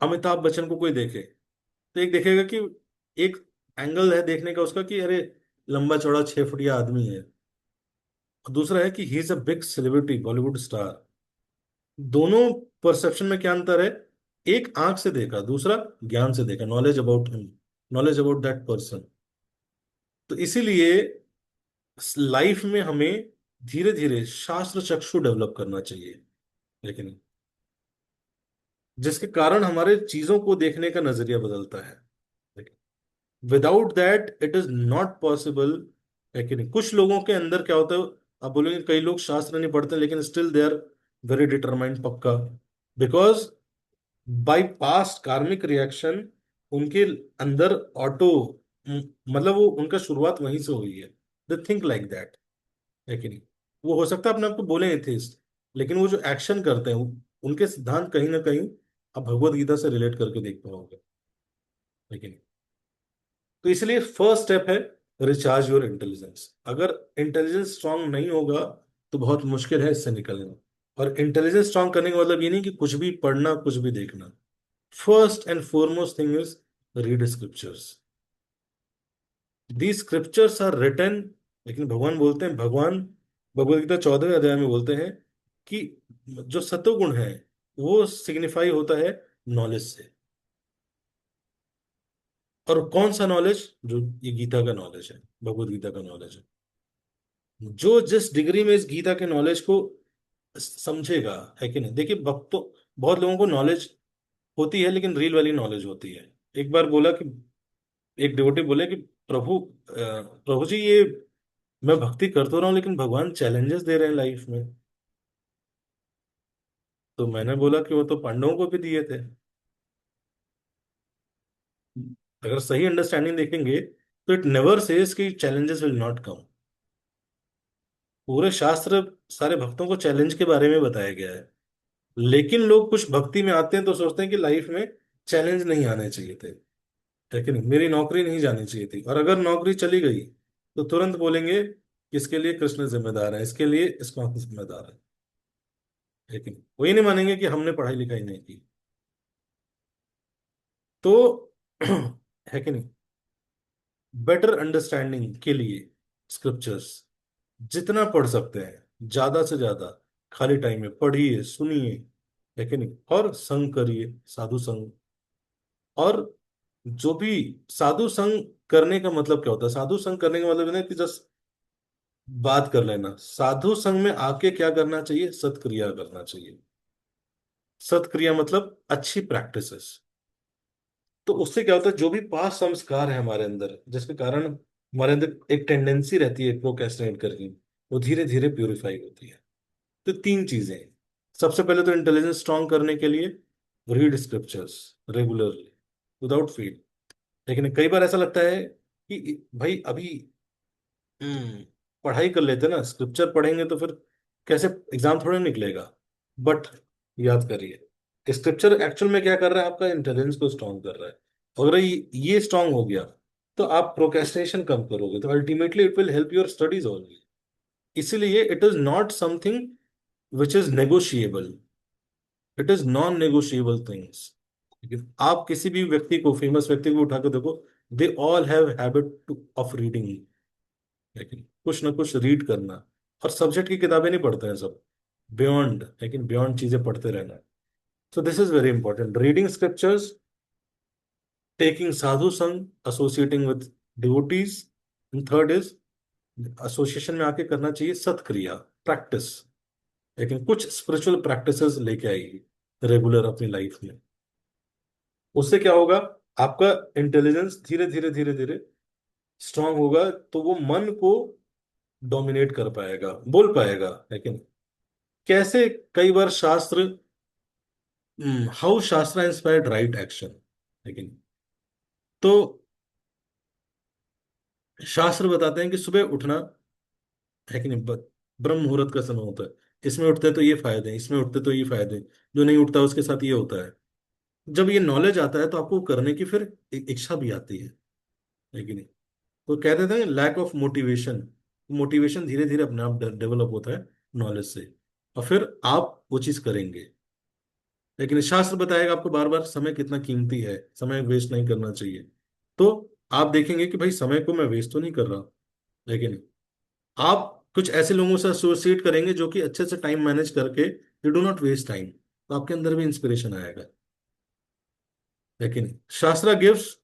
अमिताभ बच्चन को कोई देखे तो एक देखेगा कि एक एंगल है देखने का उसका कि अरे लंबा चौड़ा 6 फुटिया आदमी है। और दूसरा है कि he is a big celebrity Bollywood star. दोनों परसेप्शन में क्या अंतर है? एक आंख से देखा, दूसरा ज्ञान से देखा, knowledge about him, knowledge about that person. तो इसीलिए लाइफ में हमें धीरे धीरे शास्त्र चक्षु डेवलप करना चाहिए। लेकिन जिसके कारण हमारे चीजों को देखने का नजरिया बदलता है। Without that it is not possible. है कि नहीं? कुछ लोगों के अंदर क्या होता है, आप बोलेंगे कई लोग शास्त्र नहीं पढ़ते लेकिन still they are very determined, पक्का। Because by past karmic reaction उनके अंदर ऑटो, मतलब वो उनका शुरुआत वहीं से हुई है। They think like that. है कि नहीं? वो हो सकता है अपने आप को बोले एथिस्ट, लेकिन वो जो एक्शन करते हैं उनके सिद्धांत कहीं ना कहीं आप भगवत गीता से रिलेट करके देख पाओगे। लेकिन तो इसलिए फर्स्ट स्टेप है रिचार्ज योर इंटेलिजेंस। अगर इंटेलिजेंस स्ट्रांग नहीं होगा तो बहुत मुश्किल है इससे निकलना। और इंटेलिजेंस स्ट्रांग करने का मतलब ये नहीं कि कुछ भी पढ़ना, कुछ भी देखना। First and foremost thing is read scriptures. The scriptures are written. लेकिन भगवान बोलते हैं, भगवान भगवद गीता 14वें अध्याय में बोलते हैं कि जो सत्वगुण है वो सिग्निफाई होता है नॉलेज से। और कौन सा नॉलेज? जो ये गीता का नॉलेज है, भगवद गीता का नॉलेज है। जो जिस डिग्री में इस गीता के नॉलेज को समझेगा, है कि नहीं। देखिए भक्तों, बहुत लोगों को नॉलेज होती है लेकिन रील वाली नॉलेज होती है। एक बार बोला कि एक डिवोटी बोले कि प्रभु जी ये मैं भक्ति कर तो रहा हूँ लेकिन भगवान चैलेंजेस दे रहे हैं लाइफ में। तो मैंने बोला कि वो तो पांडवों को भी दिए थे। अगर सही अंडरस्टैंडिंग देखेंगे तो इट नेवर सेज कि चैलेंजेस विल नॉट कम। पूरे शास्त्र सारे भक्तों को चैलेंज के बारे में बताया गया है। लेकिन लोग कुछ भक्ति में आते हैं तो सोचते हैं कि लाइफ में चैलेंज नहीं आने चाहिए थे। है कि नहीं? मेरी नौकरी नहीं जानी चाहिए थी, और अगर नौकरी चली गई तो तुरंत बोलेंगे कि इसके लिए कृष्ण जिम्मेदार है, इसके लिए इसको जिम्मेदार है। लेकिन वो ये नहीं मानेंगे कि हमने पढ़ाई लिखाई नहीं की। तो है कि नहीं? बेटर अंडरस्टैंडिंग के लिए स्क्रिप्चर्स जितना पढ़ सकते हैं ज्यादा से ज्यादा, खाली टाइम में पढ़िए, सुनिए। है कि नहीं? और संग करिए, साधु संग। और जो भी साधु संग करने का मतलब क्या होता है? साधु संग करने का मतलब ये नहीं कि जस्ट बात कर लेना। साधु संग में आके क्या करना चाहिए? सत्क्रिया करना चाहिए। सत्क्रिया मतलब अच्छी प्रैक्टिसेस। तो उससे क्या होता है, जो भी पास संस्कार है हमारे अंदर जिसके कारण हमारे अंदर एक टेंडेंसी रहती है प्रोक्रेस्टिनेट करने, वो धीरे धीरे प्यूरिफाई होती है। तो तीन चीजें हैं। सबसे पहले तो इंटेलिजेंस स्ट्रांग करने के लिए read scriptures regularly without fail. लेकिन कई बार ऐसा लगता है कि भाई अभी पढ़ाई कर लेते ना, स्क्रिप्चर पढ़ेंगे तो फिर कैसे एग्जाम थोड़े निकलेगा। बट याद करिए स्क्रिप्चर एक्चुअल में क्या कर रहा है, आपका इंटेलिजेंस को स्ट्रांग कर रहा है। अगर ये स्ट्रांग हो गया तो आप प्रोक्रेस्टिनेशन कम करोगे, तो ultimately it will help your studies only. इसीलिए it is not something which is negotiable, it is non negotiable things. आप किसी भी व्यक्ति को, फेमस व्यक्ति को उठा के देखो, they all have habit of reading. लेकिन कुछ ना कुछ रीड करना। और सब्जेक्ट की किताबें नहीं पढ़ते हैं सब, बियॉन्ड, लेकिन बियॉन्ड चीजें पढ़ते रहना। So this is very important, reading scriptures, taking sadhu sanga, associating with devotees. Third is association में आके करना चाहिए सत्क्रिया, प्रैक्टिस। लेकिन कुछ स्पिरिचुअल प्रैक्टिसेस लेके आइए रेगुलर अपनी लाइफ में। उससे क्या होगा? आपका इंटेलिजेंस धीरे धीरे धीरे धीरे स्ट्रांग होगा तो वो मन को डोमिनेट कर पाएगा, बोल पाएगा, है कि नहीं? कैसे? कई बार शास्त्र, हाउ शास्त्र इंस्पायर्ड राइट एक्शन, है कि नहीं? तो शास्त्र बताते हैं कि सुबह उठना, है कि नहीं, ब्रह्म मुहूर्त का समय होता है, इसमें उठते तो ये फायदे हैं, इसमें उठते तो ये फायदे हैं, जो नहीं उठता उसके साथ ये होता है। जब ये नॉलेज आता है तो आपको करने की फिर इच्छा भी आती है कि नहीं? तो कह देते हैं लैक ऑफ मोटिवेशन, मोटिवेशन धीरे धीरे अपने आप डेवलप होता है नॉलेज से, और फिर आप वो चीज करेंगे। लेकिन शास्त्र बताएगा आपको बार बार समय कितना कीमती है, समय वेस्ट नहीं करना चाहिए। तो आप देखेंगे कि भाई समय को मैं वेस्ट तो नहीं कर रहा, लेकिन आप कुछ ऐसे लोगों से एसोसिएट करेंगे जो कि अच्छे से टाइम मैनेज करके you do not waste time, तो आपके अंदर भी इंस्पिरेशन आएगा। लेकिन शास्त्रा गिव्स,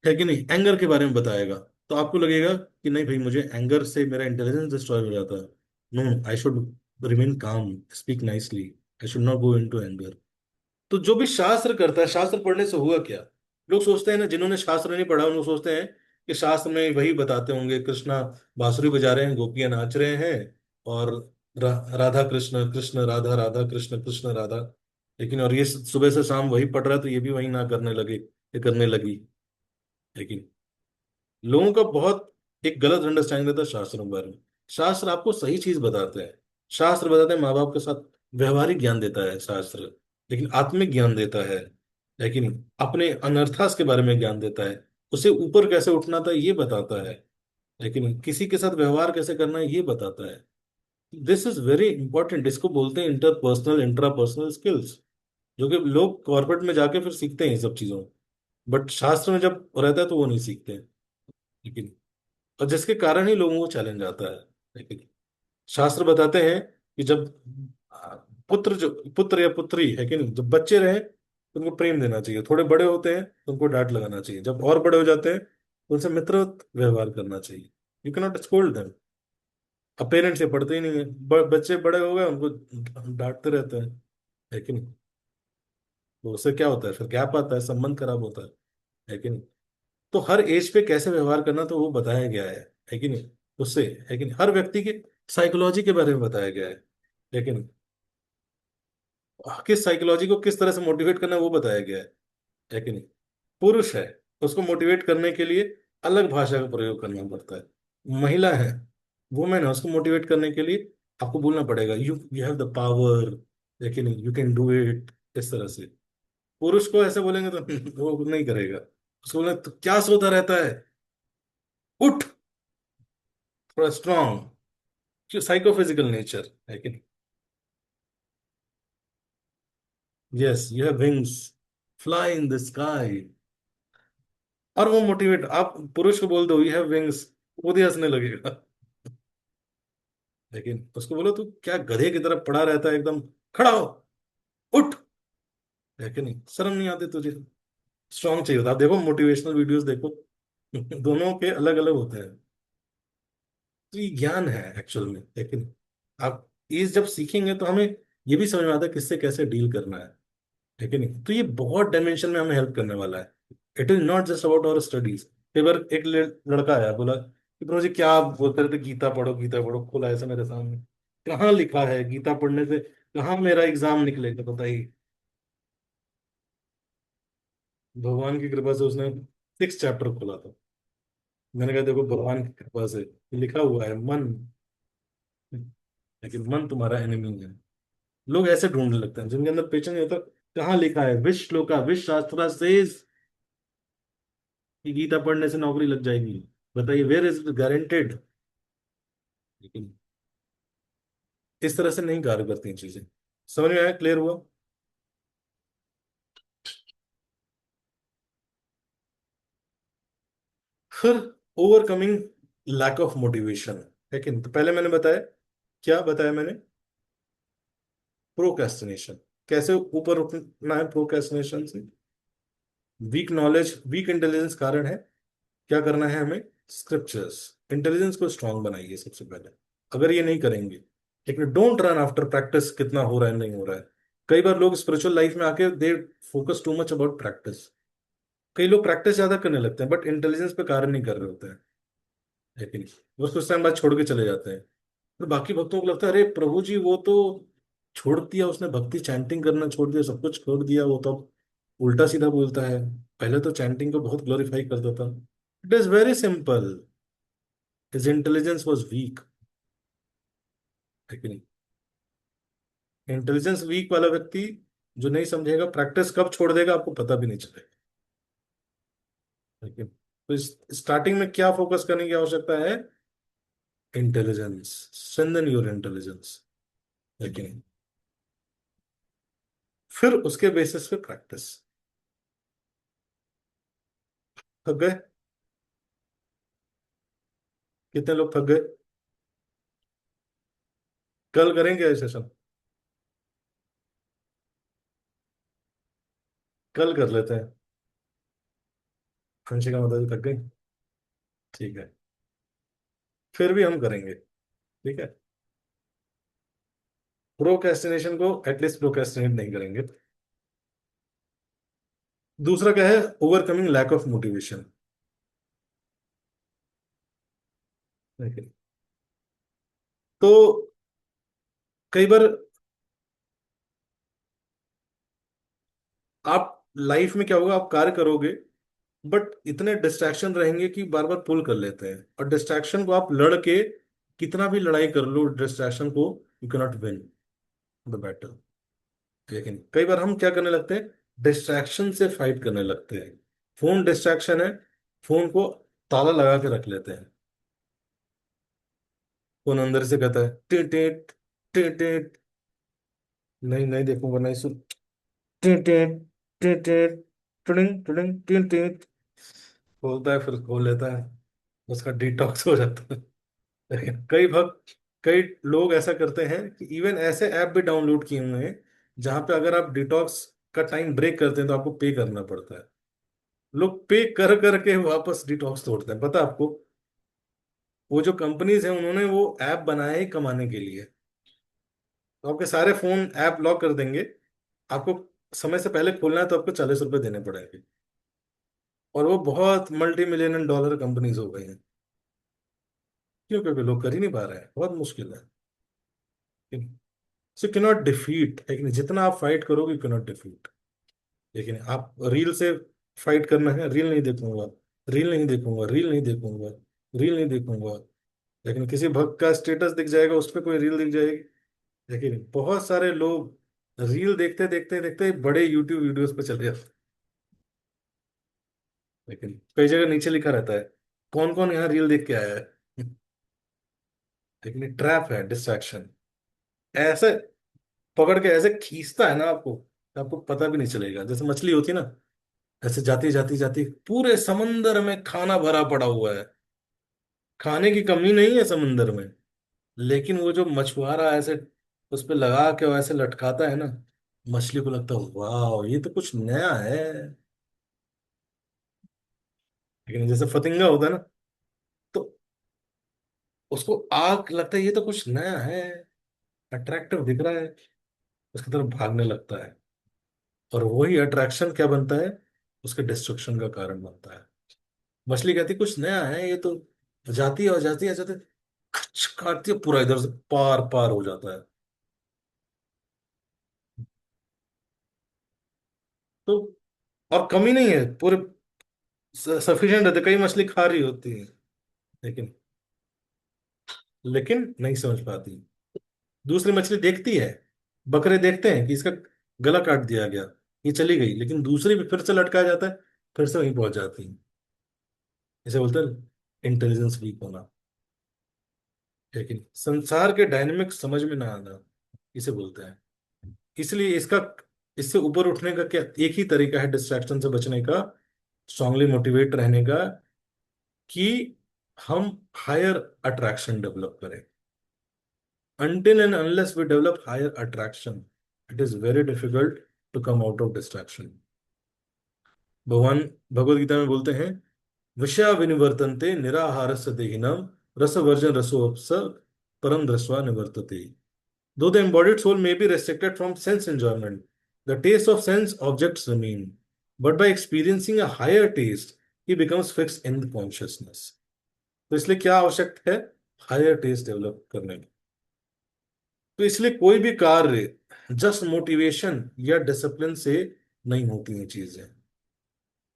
है कि नहीं, एंगर के बारे में बताएगा, तो आपको लगेगा कि नहीं भाई, मुझे एंगर से मेरा इंटेलिजेंस डिस्ट्रॉय हो जाता है। No, I should remain calm, speak nicely, I should not go into anger. तो जो भी शास्त्र करता है, शास्त्र पढ़ने से हुआ क्या? लोग सोचते हैं ना, जिन्होंने शास्त्र नहीं पढ़ा, उन्होंने सोचते हैं कि शास्त्र में वही बताते होंगे, कृष्णा बांसुरी बजा रहे हैं, गोपियां नाच रहे हैं, और राधा कृष्ण, कृष्ण राधा, राधा कृष्ण, कृष्ण राधा। लेकिन और ये सुबह से शाम वही पढ़ रहा है, तो ये भी वही ना करने लगे, ये करने लगी। लेकिन लोगों का बहुत एक गलत अंडरस्टैंडिंग रहता है शास्त्रों के बारे में। शास्त्र आपको सही चीज बताते हैं। शास्त्र बताते हैं माँ बाप के साथ व्यवहारिक ज्ञान देता है शास्त्र, लेकिन आत्मिक ज्ञान देता है। लेकिन अपने अनर्थास के बारे में ज्ञान देता है, उसे ऊपर कैसे उठना था ये बताता है। लेकिन किसी के साथ व्यवहार कैसे करना है ये बताता है। दिस इज वेरी इंपॉर्टेंट, इसको बोलते हैं इंटरपर्सनल इंट्रापर्सनल स्किल्स, जो कि लोग कॉर्पोरेट में जाके फिर सीखते हैं ये सब चीजों, बट शास्त्र में जब रहता है तो वो नहीं सीखते हैं। लेकिन और जिसके कारण ही लोगों को चैलेंज आता है। लेकिन शास्त्र बताते हैं कि जब आ, पुत्र, जो पुत्र या पुत्री, है कि नहीं, जब बच्चे रहे तो उनको प्रेम देना चाहिए, थोड़े बड़े होते हैं तो उनको डांट लगाना चाहिए, जब और बड़े हो जाते हैं तो उनसे मित्र व्यवहार करना चाहिए। You can not scold them. अब पेरेंट्स ये पढ़ते ही नहीं है, बच्चे बड़े हो गए उनको डांटते रहते हैं, है कि नहीं? तो उससे क्या होता है, फिर गैप आता है, संबंध खराब होता है कि नहीं? तो हर एज पे कैसे व्यवहार करना तो वो बताया गया है कि नहीं? उससे, है कि नहीं, हर व्यक्ति की साइकोलॉजी के बारे में बताया गया है। लेकिन किस साइकोलॉजी को किस तरह से मोटिवेट करना है वो बताया गया है कि नहीं? पुरुष है, उसको मोटिवेट करने के लिए अलग भाषा का प्रयोग करना पड़ता है। महिला है, वुमेन है, उसको मोटिवेट करने के लिए आपको बोलना पड़ेगा you you have the power, लेकिन यू कैन डू इट, इस तरह से। पुरुष को ऐसे बोलेंगे तो वो नहीं करेगा। उसको बोले तो क्या सोता रहता है, उठ, थोड़ा स्ट्रांग, साइकोफिजिकल नेचर, है कि नहीं? Yes, you have wings, fly in the sky. और वो मोटिवेट, आप पुरुष को बोल दो यू हैव विंग्स, वो भी हंसने लगेगा। लेकिन उसको बोलो तू क्या गधे की तरफ पड़ा रहता है, एकदम खड़ा हो, उठ, है कि नहीं? शर्म नहीं आती तुझे? स्ट्रांग चाहिए होता। आप देखो मोटिवेशनल वीडियोस देखो, दोनों के अलग अलग होते हैं। तो ये ज्ञान है एक्चुअल में, लेकिन आप ये जब सीखेंगे तो हमें ये भी समझ में आता है किससे कैसे डील करना है कि नहीं? तो ये बहुत डायमेंशन में हमें हेल्प करने वाला है। It is not just about our studies. एक बार एक लड़का आया, बोला कि ब्रो जी क्या आप बोलते रहते, गीता पढ़ो गीता पढ़ो, खोला ऐसा मेरे सामने, कहाँ लिखा है गीता पढ़ने से कहाँ मेरा एग्जाम निकलेगा बताइए? भगवान की कृपा से उसने 6 चैप्टर खोला था। मैंने कहा देखो भगवान की कृपा से लिखा हुआ है मन, लेकिन मन तुम्हारा एनिमी है। लोग ऐसे ढूंढने लगते हैं जिनके अंदर पेशेंस नहीं होता। कहाँ लिखा है विश्व श्लोका विश्व शास्त्रा से कि गीता पढ़ने से नौकरी लग जाएगी? बताइए, वेयर इज इट गारंटेड? लेकिन इस तरह से नहीं कार्य करती हैं चीजें। समझ में आया? क्लियर हुआ? फिर ओवरकमिंग लैक ऑफ मोटिवेशन, लेकिन तो पहले मैंने बताया, क्या बताया मैंने? प्रोक्रेस्टिनेशन। कैसे ऊपर उठना है प्रोक्रेस्टिनेशन से? वीक नॉलेज, वीक इंटेलिजेंस कारण है। क्या करना है हमें? स्क्रिप्चर्स, इंटेलिजेंस को स्ट्रांग बनाइए सबसे पहले। अगर ये नहीं करेंगे, लेकिन डोंट रन आफ्टर प्रैक्टिस कितना हो रहा है नहीं हो रहा है। कई बार लोग स्पिरिचुअल लाइफ में आके they focus too much about practice. कई लोग प्रैक्टिस ज्यादा करने लगते हैं बट इंटेलिजेंस पे कार्य नहीं कर रहे होते हैं, है कि नहीं? बस कुछ टाइम बाद छोड़ के चले जाते हैं। तो बाकी भक्तों को लगता है अरे प्रभु जी वो तो छोड़ दिया उसने, भक्ति चैंटिंग करना छोड़ दिया, सब कुछ छोड़ दिया, वो तो अब उल्टा सीधा बोलता है। पहले तो चैंटिंग को बहुत ग्लोरीफाई करता था। It is very simple, his intelligence was weak, है कि नहीं? इंटेलिजेंस वीक वाला व्यक्ति जो नहीं समझेगा, प्रैक्टिस कब छोड़ देगा आपको पता भी नहीं चलेगा। लेकिन तो स्टार्टिंग में क्या फोकस करने की आवश्यकता है? इंटेलिजेंस, स्ट्रेंथन योर इंटेलिजेंस, है कि नहीं? फिर उसके बेसिस पे प्रैक्टिस। थक गए? कितने लोग थक गए? कल करेंगे सेशन? कल कर लेते हैं। हंसी का मतलब थक गई, ठीक है, फिर भी हम करेंगे, ठीक है। प्रोक्रेस्टिनेशन को एटलीस्ट प्रोक्रेस्टिनेट नहीं करेंगे। दूसरा क्या है? Overcoming lack of motivation. तो कई बार आप लाइफ में क्या होगा, आप कार्य करोगे बट इतने डिस्ट्रैक्शन रहेंगे कि बार बार पुल कर लेते हैं, और डिस्ट्रैक्शन को आप लड़के कितना भी लड़ाई कर लो डिस्ट्रैक्शन को, you can not win the battle. लेकिन कई बार हम क्या करने लगते हैं, डिस्ट्रैक्शन से फाइट करने लगते हैं। फोन डिस्ट्रैक्शन है, फोन को ताला लगा के रख लेते हैं। फोन अंदर से कहता है टिट टिट टिट टिट, नहीं नहीं देखूंगा, नहीं सुन, टिट टिट टिट टिट, टिडिंग टिडिंग टिट टिट, खोलता है, फिर खोल लेता है, उसका डिटॉक्स हो जाता है। लेकिन कई लोग ऐसा करते हैं कि इवन ऐसे ऐप भी डाउनलोड किए हुए हैं जहां पे अगर आप डिटॉक्स का टाइम ब्रेक करते हैं तो आपको पे करना पड़ता है। लोग पे कर करके वापस डिटॉक्स तोड़ते हैं, पता है आपको? वो जो कंपनीज हैं उन्होंने वो ऐप बनाया ही कमाने के लिए। तो आपके सारे फोन ऐप लॉक कर देंगे, आपको समय से पहले खोलना है तो आपको 40 रुपए देने पड़ेंगे। और वो बहुत मल्टी मिलियन डॉलर कंपनीज हो गई हैं। क्यों? क्योंकि लोग कर ही नहीं पा रहे हैं, बहुत मुश्किल है। सो कैनॉट डिफीट, लेकिन जितना आप फाइट करोगे कैनॉट डिफीट। लेकिन आप रील से फाइट करना है, रील नहीं देखूंगा, रील नहीं देखूंगा, रील नहीं देखूंगा, रील नहीं देखूंगा। लेकिन किसी भक्त का स्टेटस दिख जाएगा, उस पर कोई रील दिख जाएगी। लेकिन बहुत सारे लोग रील देखते देखते देखते बड़े यूट्यूब वीडियोस पे चले जाते हैं। लेकिन कई जगह नीचे लिखा रहता है कौन कौन यहाँ रील देख के आया है। लेकिन ट्रैप है, डिस्ट्रैक्शन। ऐसे पकड़ के ऐसे खींचता है ना आपको, आपको पता भी नहीं चलेगा। जैसे मछली होती है ना, ऐसे जाती जाती जाती पूरे समंदर में खाना भरा पड़ा हुआ है, खाने की कमी नहीं है समंदर में। लेकिन वो जो मछुआरा ऐसे उस पे लगा के वो ऐसे लटकाता है ना, मछली को लगता है वाह ये तो कुछ नया है। लेकिन जैसे फतिंगा होता है ना, तो उसको आग लगता है ये तो कुछ नया है, अट्रैक्टिव दिख रहा है, उसकी तरफ भागने लगता है। और वही अट्रैक्शन क्या बनता है, उसके डिस्ट्रक्शन का कारण बनता है। मछली कहती कुछ नया है ये तो, जाती है और जाती है, जाती है, खच काटती है, पूरा इधर से पार पार हो जाता है। तो और कमी नहीं है, पूरे सफिशिएंट रहते, कई मछली खा रही होती है। लेकिन लेकिन नहीं समझ पाती। दूसरी मछली देखती है, बकरे देखते हैं कि इसका गला काट दिया गया, ये चली गई, लेकिन दूसरी भी फिर से लटकाया जाता है, फिर से वहीं पहुंच जाती है। इसे बोलते हैं इंटेलिजेंस वीक होना। लेकिन संसार के डायनेमिक्स समझ में ना आना, इसे बोलते हैं। इसलिए इसका, इससे ऊपर उठने का क्या एक ही तरीका है डिस्ट्रैक्शन से बचने का, स्ट्रांगली मोटिवेट रहने का, कि हम हायर अट्रैक्शन डेवलप करें। until and unless we develop higher attraction, it is very difficult to come out of distraction। भगवान भगवत गीता में बोलते हैं विषया विनिवर्तन्ते निराहारस्य देहिनाम रसवर्जन रसोऽप्स परम दृष्ट्वा निवर्तते। Though the embodied soul may be restricted from sense enjoyment, the taste of sense objects remain. But by experiencing a higher taste, he becomes fixed in the consciousness. तो इसलिए क्या आवश्यक है? हायर टेस्ट डेवलप करने में। तो इसलिए कोई भी कार्य जस्ट मोटिवेशन या डिसिप्लिन से नहीं होती हैं चीजें।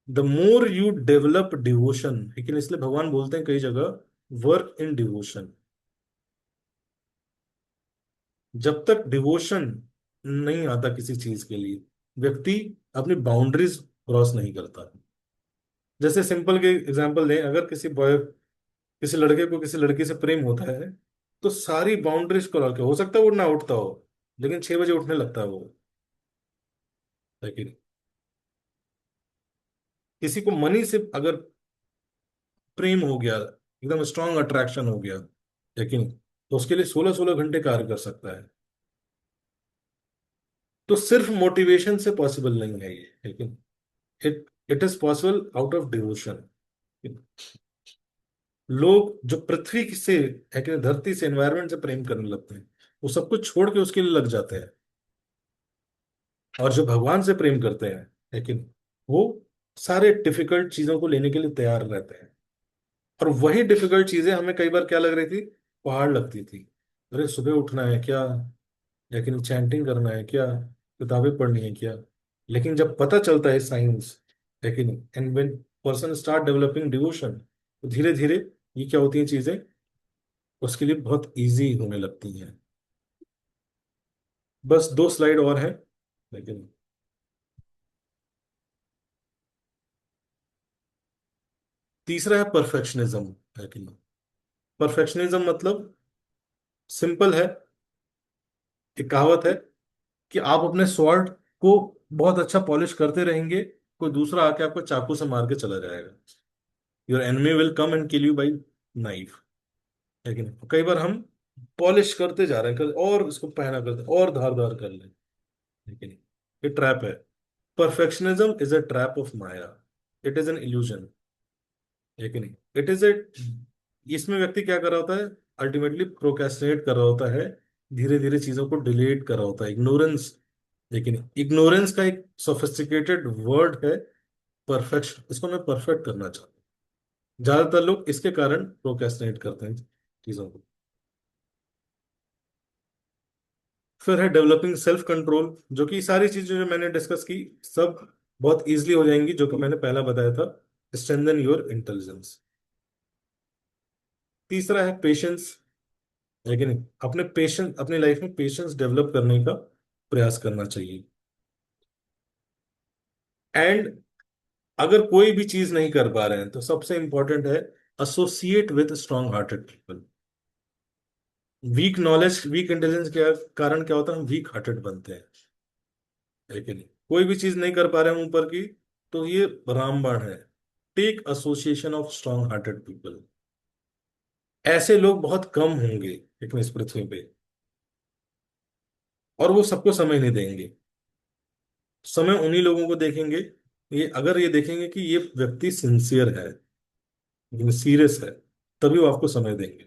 The more you develop devotion, लेकिन इसलिए भगवान बोलते हैं कई जगह, वर्क इन डिवोशन। जब तक डिवोशन नहीं आता किसी चीज के लिए, व्यक्ति अपनी बाउंड्रीज क्रॉस नहीं करता। जैसे सिंपल के एग्जांपल दें, अगर किसी बॉय, किसी लड़के को किसी लड़की से प्रेम होता है, तो सारी बाउंड्रीज क्रॉस के, हो सकता है वो ना उठता हो, लेकिन 6 बजे उठने लगता है वो, है कि नहीं? किसी को मनी से अगर प्रेम हो गया, एकदम स्ट्रांग अट्रैक्शन हो गया, है कि नहीं, तो उसके लिए 16-16 घंटे कार्य कर सकता है। तो सिर्फ मोटिवेशन से पॉसिबल नहीं है ये, लेकिन it it is possible out of devotion. लोग जो पृथ्वी से, है कि नहीं, धरती से, एनवायरनमेंट से प्रेम करने लगते हैं, वो सब कुछ छोड़ के उसके लिए लग जाते हैं। और जो भगवान से प्रेम करते हैं, लेकिन वो सारे डिफिकल्ट चीजों को लेने के लिए तैयार रहते हैं। और वही डिफिकल्ट चीजें हमें कई बार क्या लग रही थी? पहाड़ लगती थी। अरे सुबह उठना है क्या, लेकिन चैंटिंग करना है क्या, किताबें पढ़नी है क्या? लेकिन जब पता चलता है साइंस, लेकिन and when person start developing devotion, तो धीरे धीरे ये क्या होती हैं चीजें, उसके लिए बहुत इजी होने लगती हैं। बस 2 स्लाइड और हैं, लेकिन तीसरा है परफेक्शनिज्म, है कि नहीं? परफेक्शनिज्म मतलब सिंपल है। एक कहावत है कि आप अपने स्वॉर्ड को बहुत अच्छा पॉलिश करते रहेंगे, कोई दूसरा आके आपको चाकू से मार के चला जाएगा। Your enemy will come and kill you by knife. लेकिन कई बार हम पॉलिश करते जा रहे हैं, और इसको पहना करते और धार धार कर ले, लेकिन ये ट्रैप है। Perfectionism is a trap of Maya. It is an illusion, है कि नहीं? इट इज ए, इसमें व्यक्ति क्या कर रहा होता है? अल्टीमेटली प्रोक्रेस्टिनेट कर रहा होता है, धीरे धीरे चीजों को डिलेट कर रहा होता है, इग्नोरेंस। लेकिन इग्नोरेंस का एक सोफिस्टिकेटेड वर्ड है परफेक्शन, इसको मैं परफेक्ट करना चाहता हूँ। ज्यादातर लोग इसके कारण प्रोक्रेस्टिनेट करते हैं चीजों को। फिर है डेवलपिंग सेल्फ कंट्रोल, जो कि सारी चीजें जो मैंने डिस्कस की, सब बहुत इजीली हो जाएंगी, जो कि मैंने पहला बताया था, स्ट्रेंथन योर इंटेलिजेंस। तीसरा है पेशेंस, लेकिन अपने पेशेंस, अपनी लाइफ में पेशेंस डेवलप करने का प्रयास करना चाहिए। एंड अगर कोई भी चीज नहीं कर पा रहे हैं, तो सबसे इंपॉर्टेंट है associate with strong hearted people. Weak knowledge, weak intelligence के कारण क्या होता है? हम वीक हार्टेड बनते हैं, लेकिन कोई भी चीज नहीं कर पा रहे हैं ऊपर की, तो ये रामबाण है। Take association of strong hearted people. ऐसे लोग बहुत कम होंगे लेकिन इस पृथ्वी पे, और वो सबको समय नहीं देंगे। समय उन्हीं लोगों को देखेंगे, ये अगर ये देखेंगे कि ये व्यक्ति सिंसियर है, लेकिन सीरियस है, तभी वो आपको समय देंगे।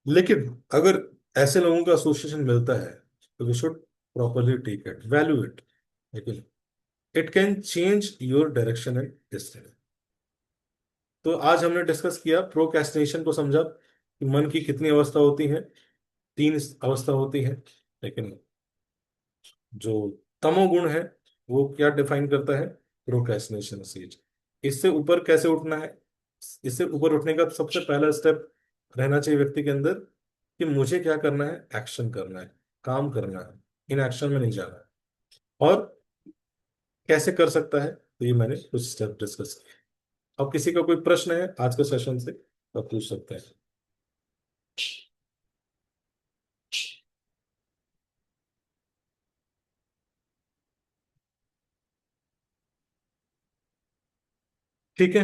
लेकिन अगर ऐसे लोगों का एसोसिएशन मिलता है, तो we should properly take it, value it. लेकिन it can change your direction and destiny. तो आज हमने डिस्कस किया, प्रोक्रेस्टिनेशन को समझा कि मन की कितनी अवस्था होती है, 3 अवस्था होती है। लेकिन जो तमोगुण है, वो क्या डिफाइन करता है? Procrastination stage. इससे ऊपर कैसे उठना है? इससे ऊपर उठने का सबसे पहला स्टेप रहना चाहिए व्यक्ति के अंदर, कि मुझे क्या करना है? एक्शन करना है, काम करना है, इन एक्शन में नहीं जाना है। और कैसे कर सकता है? तो ये मैंने कुछ स्टेप डिस्कस किए। अब किसी का कोई प्रश्न है आज के सेशन से, तो आप पूछ सकते हैं। ठीक है।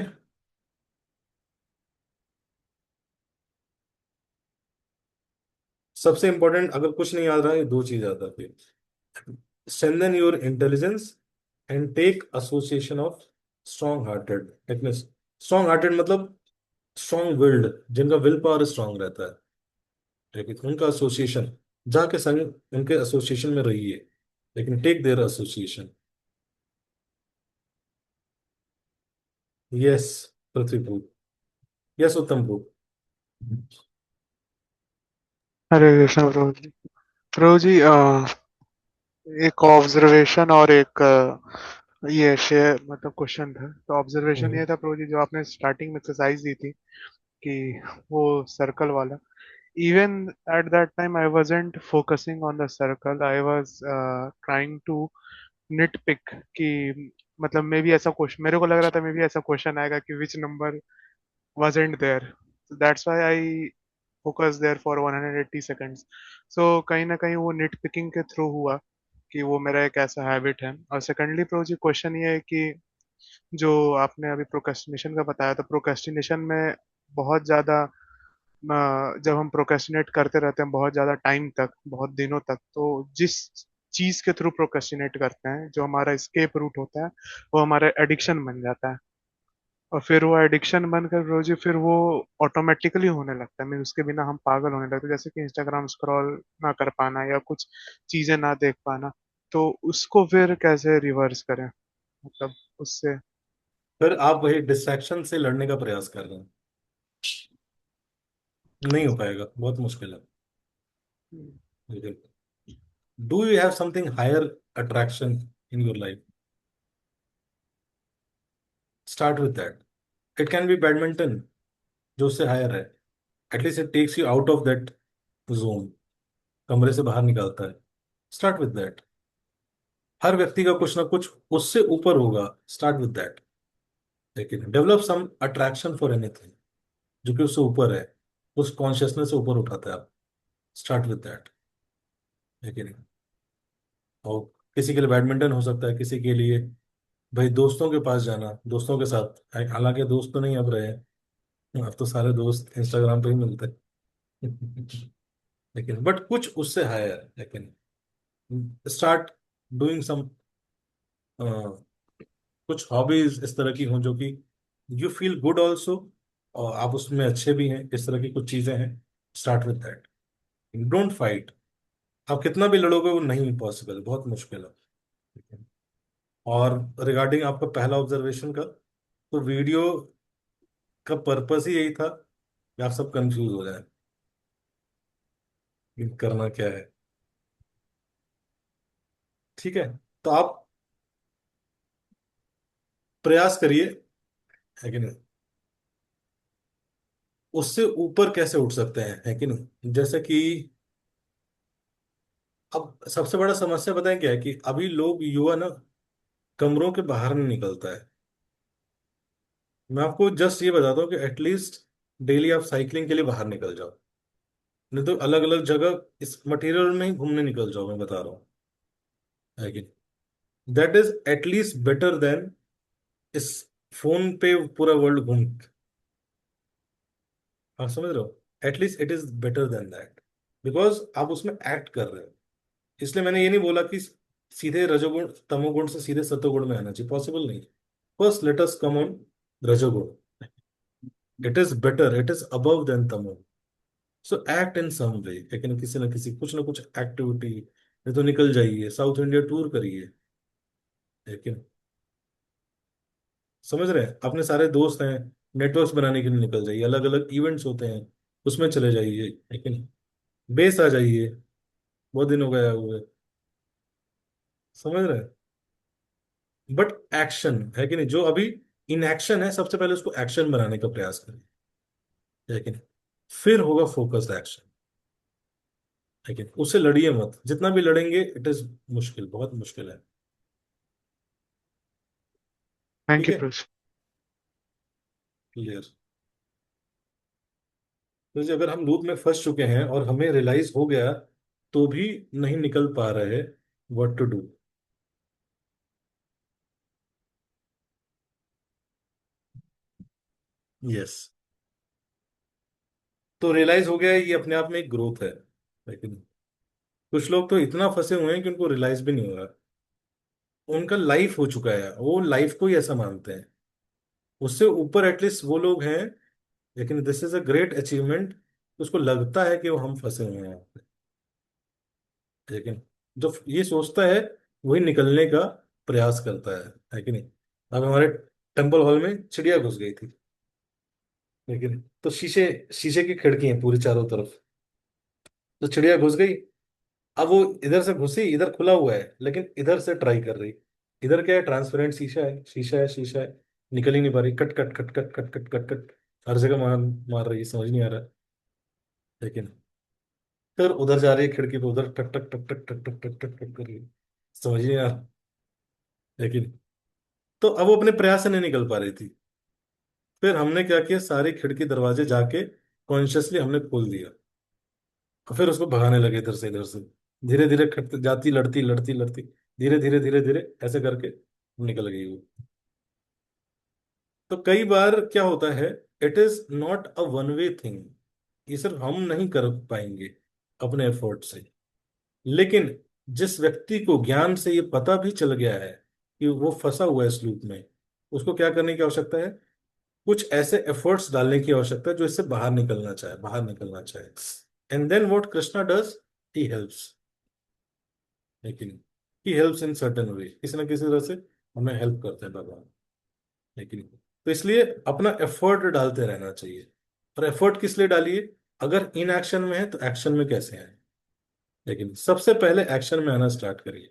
सबसे इंपॉर्टेंट, अगर कुछ नहीं याद रहा, ये 2 चीज याद रखिए: strengthen your intelligence and take association of strong hearted, इतने स्ट्रांग हार्टेड मतलब स्ट्रांग विल्ड, जिनका विल पावर स्ट्रांग रहता है, ठीक है, उनका एसोसिएशन। जाके संग उनके एसोसिएशन में रहिए, लेकिन टेक देयर एसोसिएशन। यस पृथ्वी भू। यस उत्तम भू। हरे कृष्ण प्रभु जी। प्रभु जी, एक ऑब्जर्वेशन और एक ये शेयर मतलब क्वेश्चन था। तो ऑब्जर्वेशन ये हम्म। था प्रभु जी, जो आपने स्टार्टिंग में एक्सरसाइज दी थी कि वो सर्कल वाला, even at that time I wasn't focusing on the circle, I was trying to nitpick कि मतलब मे भी ऐसा क्वेश्चन मेरे को लग रहा था, मे भी ऐसा क्वेश्चन आएगा कि which number wasn't there, so that's why I focused there for 180 seconds. So कहीं ना कहीं वो nitpicking के थ्रू हुआ कि वो मेरा एक ऐसा हैबिट है। और सेकेंडली प्रो जी, क्वेश्चन ये है कि जो आपने अभी प्रोक्रेस्टिनेशन का बताया, तो प्रोक्रेस्टिनेशन में बहुत ज़्यादा जब हम प्रोक्रेस्टिनेट करते रहते हैं बहुत ज़्यादा टाइम तक, बहुत दिनों तक, तो जिस चीज़ के थ्रू प्रोक्रेस्टिनेट करते हैं, जो हमारा एस्केप रूट होता है, वो हमारा एडिक्शन बन जाता है। और फिर वो एडिक्शन बनकर रोजी फिर वो ऑटोमेटिकली होने लगता है, मीन उसके बिना हम पागल होने लगते हैं, जैसे कि इंस्टाग्राम स्क्रॉल ना कर पाना या कुछ चीज़ें ना देख पाना। तो उसको फिर कैसे रिवर्स करें, मतलब उससे। फिर आप वही डिस्ट्रैक्शन से लड़ने का प्रयास कर रहे हैं। नहीं हो पाएगा, बहुत मुश्किल है। Do you have something higher attraction in your life? Start with that. It can be badminton, जो उससे हायर है। At least it takes you out of that zone, कमरे से बाहर निकालता है। Start with that. हर व्यक्ति का कुछ ना कुछ उससे ऊपर होगा। Start with that. लेकिन develop some attraction for anything जो कि उससे ऊपर है, उस कॉन्शियसनेस से ऊपर उठाता है आप। Start with that. लेकिन और किसी के लिए बैडमिंटन हो सकता है, किसी के लिए भाई दोस्तों के पास जाना, दोस्तों के साथ। हालांकि दोस्त तो नहीं अब रहे हैं, अब तो सारे दोस्त इंस्टाग्राम पे ही मिलते हैं। लेकिन बट कुछ उससे हायर है। लेकिन स्टार्ट डूइंग सम कुछ हॉबीज इस तरह की हों जो कि यू फील गुड ऑल्सो, और आप उसमें अच्छे भी हैं, इस तरह की कुछ चीजें हैं। Start with that. Don't fight. आप कितना भी लड़ोगे वो नहीं पॉसिबल, बहुत मुश्किल है। और रिगार्डिंग आपका पहला ऑब्जर्वेशन का, तो वीडियो का पर्पस ही यही था कि आप सब कंफ्यूज हो जाए कि करना क्या है। ठीक है, तो आप प्रयास करिए, है कि नहीं, उससे ऊपर कैसे उठ सकते हैं, है कि नहीं। जैसे कि अब सबसे बड़ा समस्या बताएं क्या है, कि अभी लोग युवा ना कमरों के बाहर नहीं निकलता है। मैं आपको जस्ट ये बताता हूँ कि एटलीस्ट डेली आप साइकिलिंग के लिए बाहर निकल जाओ, नहीं तो अलग अलग जगह इस मटेरियल में ही घूमने निकल जाओ, मैं बता रहा हूँ, है कि नहीं। That is at least better than इस फोन पे पूरा वर्ल्ड घूम। आप समझ रहे हो, at least it is better than that, because आप उसमें एक्ट कर रहे हो। इसलिए मैंने ये नहीं बोला कि सीधे रजोगुण तमोगुण से सीधे सतोगुण में आना चाहिए, पॉसिबल नहीं। First let us come on rajoguna. It is better, it is above than tamo. So act in सम वे, लेकिन किसी ना किसी कुछ ना कुछ एक्टिविटी, नहीं तो निकल जाइए साउथ इंडिया टूर करिए। लेकिन समझ रहे हैं, अपने सारे दोस्त हैं, नेटवर्क्स बनाने के लिए निकल जाइए, अलग अलग इवेंट्स होते हैं उसमें चले जाइए। लेकिन बेस आ जाइए, बहुत दिन हो गया हुए। समझ रहे हैं, बट एक्शन, है कि नहीं, जो अभी इन एक्शन है सबसे पहले उसको एक्शन बनाने का प्रयास करिए। लेकिन फिर होगा फोकस्ड एक्शन। लेकिन उससे लड़िए मत, जितना भी लड़ेंगे इट इज मुश्किल, बहुत मुश्किल है। थैंक ठीक यू है, प्रभु। क्लियर। तो जी, अगर हम लूप में फंस चुके हैं और हमें रियलाइज हो गया तो भी नहीं निकल पा रहे, व्हाट टू डू? यस, तो रियलाइज हो गया है, ये अपने आप में एक ग्रोथ है। लेकिन कुछ लोग तो इतना फंसे हुए हैं कि उनको रियलाइज भी नहीं हो रहा, उनका लाइफ हो चुका है, वो लाइफ को ही ऐसा मानते हैं। उससे ऊपर एटलीस्ट वो लोग हैं, लेकिन this is a great achievement. उसको लगता है कि वो हम फंसे हुए हैं यहाँ पे। लेकिन जो ये सोचता है वही निकलने का प्रयास करता है कि नहीं। अब हमारे टेम्पल हॉल में चिड़िया घुस गई थी, लेकिन तो शीशे शीशे की खिड़की है पूरी चारों तरफ, तो चिड़िया घुस गई। अब वो इधर से घुसी, इधर खुला हुआ है, लेकिन इधर से ट्राई कर रही। इधर क्या है, ट्रांसपेरेंट शीशा है, शीशा है, शीशा है, निकल ही नहीं पा रही, cut cut cut cut cut cut cut cut, हर जगह मार मार रही है, समझ नहीं आ रहा। लेकिन फिर उधर जा रही है खिड़की पे, उधर टक टक टक टक टक टक टक टक टक कर रही है, समझ नहीं आ रहा। लेकिन तो अब वो अपने प्रयास से नहीं निकल पा रही थी। फिर हमने क्या किया, सारी खिड़की दरवाजे जाके कॉन्शियसली हमने खोल दिया, और फिर उसको भगाने लगे इधर से इधर से, धीरे धीरे खटते जाती, लड़ती लड़ती लड़ती, धीरे धीरे धीरे धीरे ऐसे करके निकल गई वो। तो कई बार क्या होता है, it is not a one way thing, ये सिर्फ हम नहीं कर पाएंगे अपने एफर्ट से। लेकिन जिस व्यक्ति को ज्ञान से ये पता भी चल गया है कि वो फंसा हुआ है इस लूप में, उसको क्या करने की आवश्यकता है, कुछ ऐसे एफर्ट्स डालने की आवश्यकता है जो इससे बाहर निकलना चाहे, बाहर निकलना चाहे। And then what Krishna does, he helps. लेकिन he helps in certain way, किसी ना किसी तरह से हमें हेल्प करते हैं भगवान। लेकिन तो इसलिए अपना एफर्ट डालते रहना चाहिए। और एफर्ट किस लिए डालिए, अगर इन एक्शन में है तो एक्शन में कैसे आए। लेकिन सबसे पहले एक्शन में आना स्टार्ट करिए।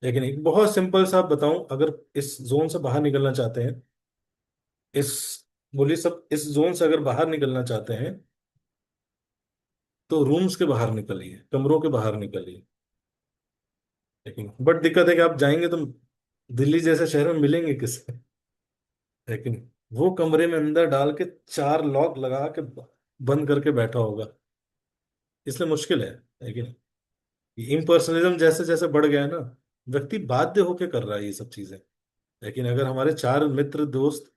लेकिन एक बहुत सिंपल सा आप बताऊं, अगर इस जोन से बाहर निकलना चाहते हैं, इस बोलिए सब, इस जोन से अगर बाहर निकलना चाहते हैं तो रूम्स के बाहर निकलिए, कमरों के बाहर निकलिए। लेकिन बट दिक्कत है कि आप जाएंगे तो दिल्ली जैसे शहर में मिलेंगे किससे। लेकिन वो कमरे में अंदर डाल के चार लॉक लगा के बंद करके बैठा होगा, इसलिए मुश्किल है। लेकिन इम्पर्सनलिज्म जैसे जैसे बढ़ गया है ना, व्यक्ति बाध्य होके कर रहा है ये सब चीजें। लेकिन अगर हमारे चार मित्र दोस्त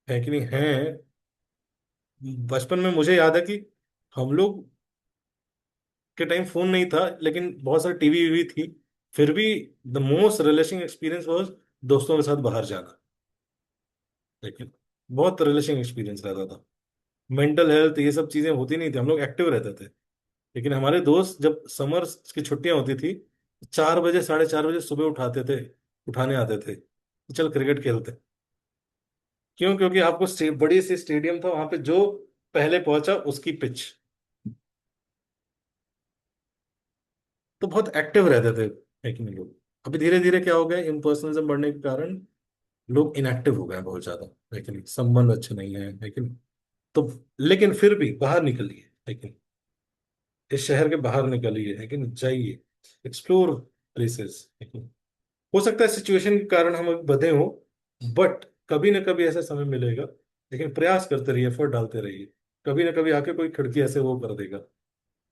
है कि नहीं हैं, बचपन में मुझे याद है कि हम लोग के टाइम फोन नहीं था, लेकिन बहुत सारी टीवी वीवी थी, फिर भी the most relaxing experience was दोस्तों के साथ बाहर जाना। लेकिन बहुत रिलैक्सिंग एक्सपीरियंस रहता था। मेंटल हेल्थ ये सब चीजें होती नहीं थी, हम लोग एक्टिव रहते थे। लेकिन हमारे दोस्त जब समर की छुट्टियां होती थी, 4 बजे 4:30 बजे सुबह उठाते थे, उठाने आते थे, चल क्रिकेट खेलते। क्यों? क्योंकि आपको बड़ी सी स्टेडियम था वहां पे, जो पहले पहुंचा उसकी पिच। तो बहुत एक्टिव रहते थे। लेकिन लोग अभी धीरे धीरे क्या हो गया, इम्पर्सनलिज्म बढ़ने के कारण लोग इनएक्टिव हो गए हैं बहुत ज्यादा। लेकिन संबंध अच्छे नहीं है, लेकिन तो लेकिन फिर भी बाहर निकलिए, लेकिन इस शहर के बाहर निकलिए, लेकिन जाइए, एक्सप्लोर प्लेसेस। लेकिन हो सकता है सिचुएशन के कारण हम अभी बंधे हो, बट कभी ना कभी ऐसा समय मिलेगा। लेकिन प्रयास करते रहिए, एफर्ट डालते रहिए, कभी ना कभी आके कोई खिड़की ऐसे वो कर देगा,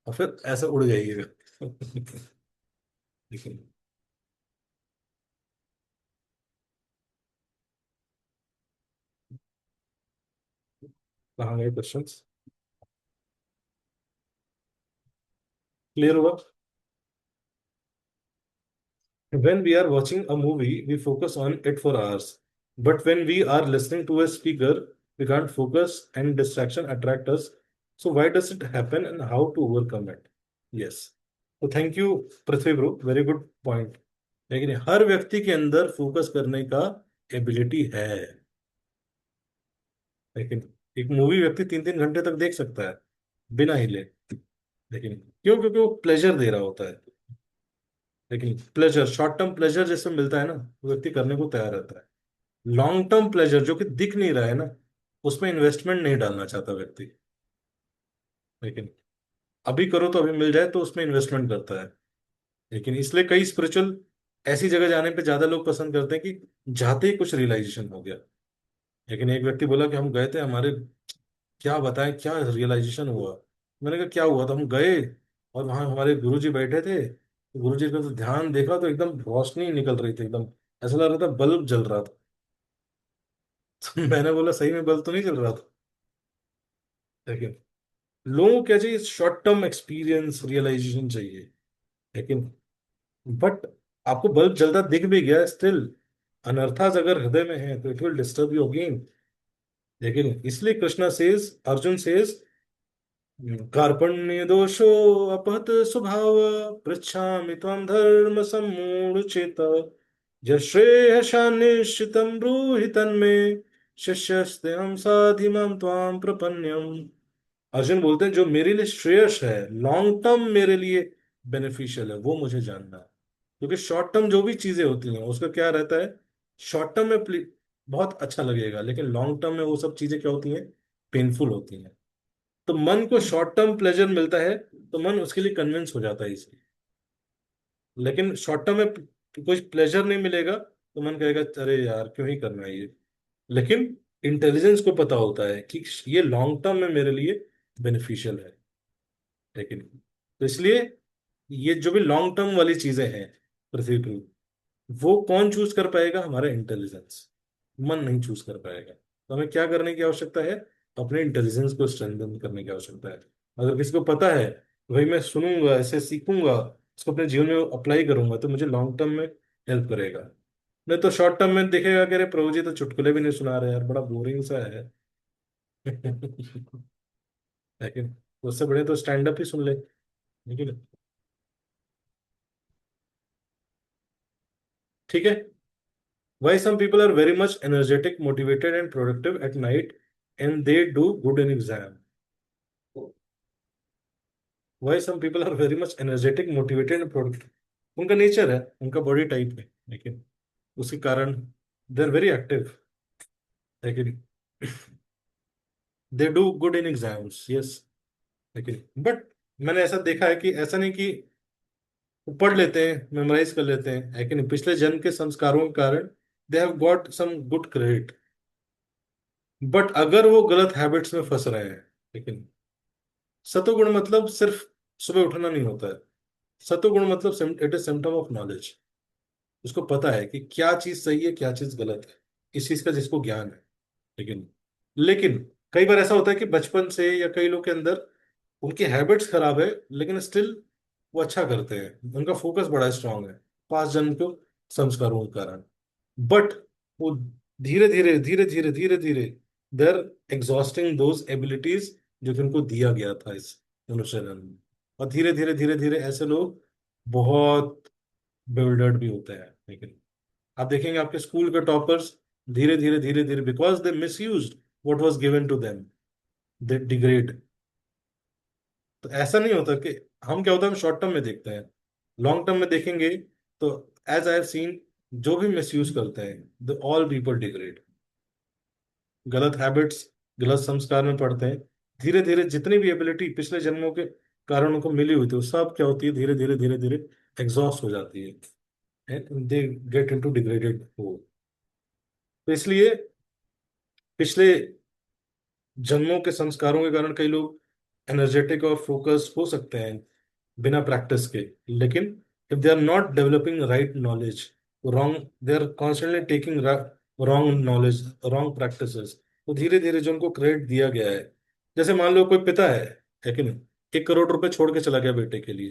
और फिर ऐसे उड़ जाइएगा। लेकिन कहाँ गए क्वेश्चंस, क्लियर हुआ? When we are watching a movie, we focus on it for hours. But when we are listening to a speaker, we can't focus and distraction attract us. So why does it happen and how to overcome it? Yes. तो thank you Prithvi bro, very good point. लेकिन हर व्यक्ति के अंदर focus करने का ability है। लेकिन एक मूवी व्यक्ति 3-3 घंटे तक देख सकता है बिना हिले। लेकिन क्यों? क्योंकि वो प्लेजर दे रहा होता है। लेकिन प्लेजर, शॉर्ट टर्म प्लेजर जैसे मिलता है ना, वो व्यक्ति करने को तैयार रहता है। लॉन्ग टर्म प्लेजर जो कि दिख नहीं रहा है ना, उसमें इन्वेस्टमेंट नहीं डालना चाहता व्यक्ति। लेकिन अभी करो तो अभी मिल जाए, तो उसमें इन्वेस्टमेंट करता है। लेकिन इसलिए कई स्पिरिचुअल ऐसी जगह जाने पे ज्यादा लोग पसंद करते हैं कि जाते ही कुछ रियलाइजेशन हो गया। लेकिन एक व्यक्ति बोला कि हम गए थे, हमारे क्या बताएं क्या रियलाइजेशन हुआ। मैंने कहा क्या हुआ? तो हम गए और वहां हमारे गुरुजी बैठे थे, तो गुरुजी का तो ध्यान देखा तो एकदम रोशनी निकल रही थी, एकदम ऐसा लग रहा था बल्ब जल रहा था। तो मैंने बोला सही में बल्ब तो नहीं जल रहा था। लेकिन लोगों को क्या चाहिए, शॉर्ट टर्म एक्सपीरियंस, रियलाइजेशन चाहिए। लेकिन बट आपको बल्ब जलता दिख भी गया, स्टिल अनर्थास अगर हृदय में है तो it will disturb you again. लेकिन इसलिए कृष्णा सेज, अर्जुन सेज, कार्पण्य दोषो अपहत स्वभाव, पृच्छामि त्वां धर्म सम्मूढचेत, यश्रेयशान्निश्चितं ब्रूहि तन्मे, शिष्यस्तेऽहं साधि मां त्वां प्रपन्नम्। अर्जुन बोलते हैं जो मेरे लिए श्रेयस है, लॉन्ग टर्म मेरे लिए बेनिफिशियल है, वो मुझे जानना है। क्योंकि शॉर्ट टर्म जो भी चीजें होती हैं उसका क्या रहता है, शॉर्ट टर्म में बहुत अच्छा लगेगा, लेकिन लॉन्ग टर्म में वो सब चीजें क्या होती हैं, पेनफुल होती हैं। तो मन को शॉर्ट टर्म प्लेजर मिलता है तो मन उसके लिए कन्विंस हो जाता है इसलिए। लेकिन शॉर्ट टर्म में कोई प्लेजर नहीं मिलेगा तो मन कहेगा अरे यार क्यों ही करना है ये। लेकिन इंटेलिजेंस को पता होता है कि ये लॉन्ग टर्म में मेरे लिए बेनिफिशियल है। लेकिन तो इसलिए ये जो भी लॉन्ग टर्म वाली चीजें हैं पृथ्वी पर, वो कौन चूज कर पाएगा, हमारा इंटेलिजेंस। मन नहीं चूज कर पाएगा। तो हमें क्या करने की आवश्यकता है, अपने इंटेलिजेंस को स्ट्रेंथन करने की आवश्यकता है। अगर किसी को पता है भाई मैं सुनूंगा, ऐसे सीखूंगा, उसको अपने जीवन में अप्लाई करूंगा, तो मुझे लॉन्ग टर्म में हेल्प करेगा। नहीं तो शॉर्ट टर्म में दिखेगा कि अरे प्रभु जी तो चुटकुले भी नहीं सुना रहे यार, बड़ा बोरिंग सा है। लेकिन उससे बढ़िया तो स्टैंड अप ही सुन ले। लेकिन ठीक है। Why some people are very much energetic, motivated, and productive at night, and they do good in exam? Why some people are very much energetic, motivated, and productive? उनका नेचर है, उनका body type है, लेकिन उसके कारण दे are very active. लेकिन they do good in exams, yes. लेकिन but मैंने ऐसा देखा है कि ऐसा नहीं कि वो पढ़ लेते हैं, मेमोराइज कर लेते हैं, लेकिन पिछले जन्म के संस्कारों के कारण they have got some good credit. But अगर वो गलत हैबिट्स में फंस रहे हैं, लेकिन सतोगुण मतलब सिर्फ सुबह उठना नहीं होता है। सतोगुण मतलब it is symptom of knowledge. उसको पता है कि क्या चीज सही है क्या चीज गलत है, इस चीज का जिसको ज्ञान है। लेकिन लेकिन कई बार ऐसा होता है कि बचपन से या कई लोग के अंदर उनकी हैबिट्स खराब है, लेकिन स्टिल वो अच्छा करते हैं, उनका फोकस बड़ा स्ट्रांग है पांच जन्म के संस्कारों के कारण। बट वो धीरे धीरे धीरे धीरे धीरे धीरे they are exhausting those abilities जो कि उनको दिया गया था इस मनुष्य जन्म में। और धीरे धीरे धीरे धीरे ऐसे लोग बहुत बिल्डर्ड भी होते हैं। लेकिन आप देखेंगे आपके स्कूल के टॉपर्स धीरे धीरे धीरे धीरे because they misuse what was given to them, they degrade. तो ऐसा नहीं होता कि हम क्या होता है हम शॉर्ट टर्म में देखते हैं, लॉन्ग टर्म में देखेंगे तो एज आई हैव सीन जो भी मिसयूज करते हैं द ऑल पीपल डिग्रेड। गलत हैबिट्स, गलत संस्कार में पड़ते हैं। धीरे धीरे जितनी भी एबिलिटी पिछले जन्मों के कारण उनको मिली हुई थी वो सब क्या होती है, धीरे धीरे धीरे धीरे एग्जॉस्ट हो जाती है, दे गेट इनटू डिग्रेडेड हो। तो इसलिए पिछले जन्मों के संस्कारों के कारण कई लोग एनर्जेटिक और फोकस हो सकते हैं बिना प्रैक्टिस के। लेकिन if they are not developing right knowledge, wrong, they are constantly taking wrong knowledge, wrong practices, तो धीरे धीरे जो उनको क्रेडिट दिया गया है, जैसे मान लो कोई पिता है कि नहीं, 1 करोड़ रुपए छोड़ के चला गया बेटे के लिए,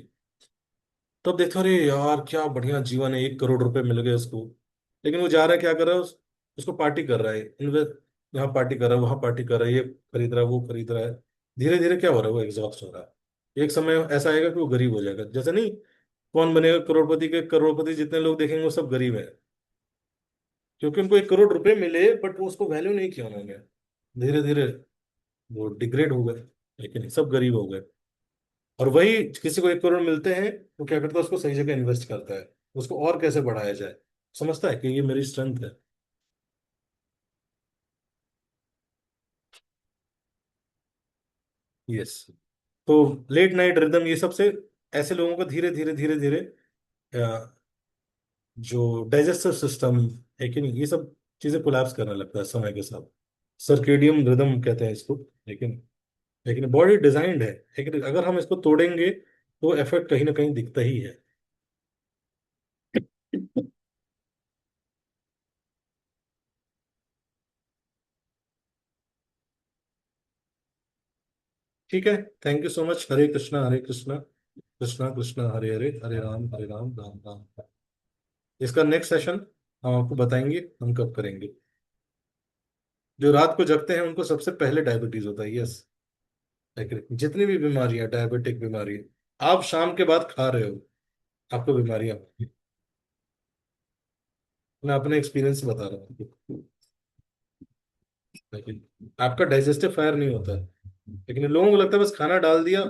तब देखो अरे यार क्या बढ़िया जीवन है, 1 करोड़ रुपए मिल गए उसको। लेकिन वो जा रहा है क्या कर रहा है, उसको पार्टी कर रहा है, इन्वेस्ट, यहाँ पार्टी कर रहा है वहां पार्टी कर रहा है, ये खरीद रहा है वो खरीद रहा है। धीरे धीरे क्या हो रहा है, वो एग्जॉस्ट हो रहा है। एक समय ऐसा आएगा कि वो गरीब हो जाएगा। जैसे नहीं, कौन बनेगा करोड़पति, के करोड़पति जितने लोग देखेंगे वो सब गरीब है, क्योंकि उनको 1 करोड़ रुपए मिले बट वो उसको वैल्यू नहीं किया उन्होंने। धीरे धीरे वो डिग्रेड हो गए, लेकिन सब गरीब हो गए। और वही किसी को 1 करोड़ मिलते हैं तो क्या करता है, उसको सही जगह इन्वेस्ट करता है, उसको और कैसे बढ़ाया जाए, समझता है कि ये मेरी स्ट्रेंथ है। यस। तो लेट नाइट रिदम ये सबसे ऐसे लोगों को धीरे धीरे धीरे धीरे जो डाइजेस्टिव सिस्टम है कि नहीं, ये सब चीजें कोलैप्स करने लगता है समय के साथ। सर्केडियम रिदम कहते हैं इसको। लेकिन लेकिन बॉडी डिजाइंड है, लेकिन अगर हम इसको तोड़ेंगे तो इफेक्ट कहीं ना कहीं दिखता ही है। ठीक है। Thank you so much. Hare Krishna Hare Krishna, Krishna Krishna Hare Hare, Hare Ram Ram Ram Hare. इसका नेक्स्ट सेशन हम आपको बताएंगे हम कब करेंगे। जो रात को जगते हैं उनको सबसे पहले डायबिटीज होता है, यस। है कि नहीं? जितनी भी बीमारियां, डायबिटिक बीमारी, आप शाम के बाद खा रहे हो, आपको बीमारियां होंगी। मैं अपने एक्सपीरियंस से बता रहा हूँ आपको। लेकिन आपका डाइजेस्टिव फायर नहीं होता है। लेकिन लोगों को लगता है बस खाना डाल दिया,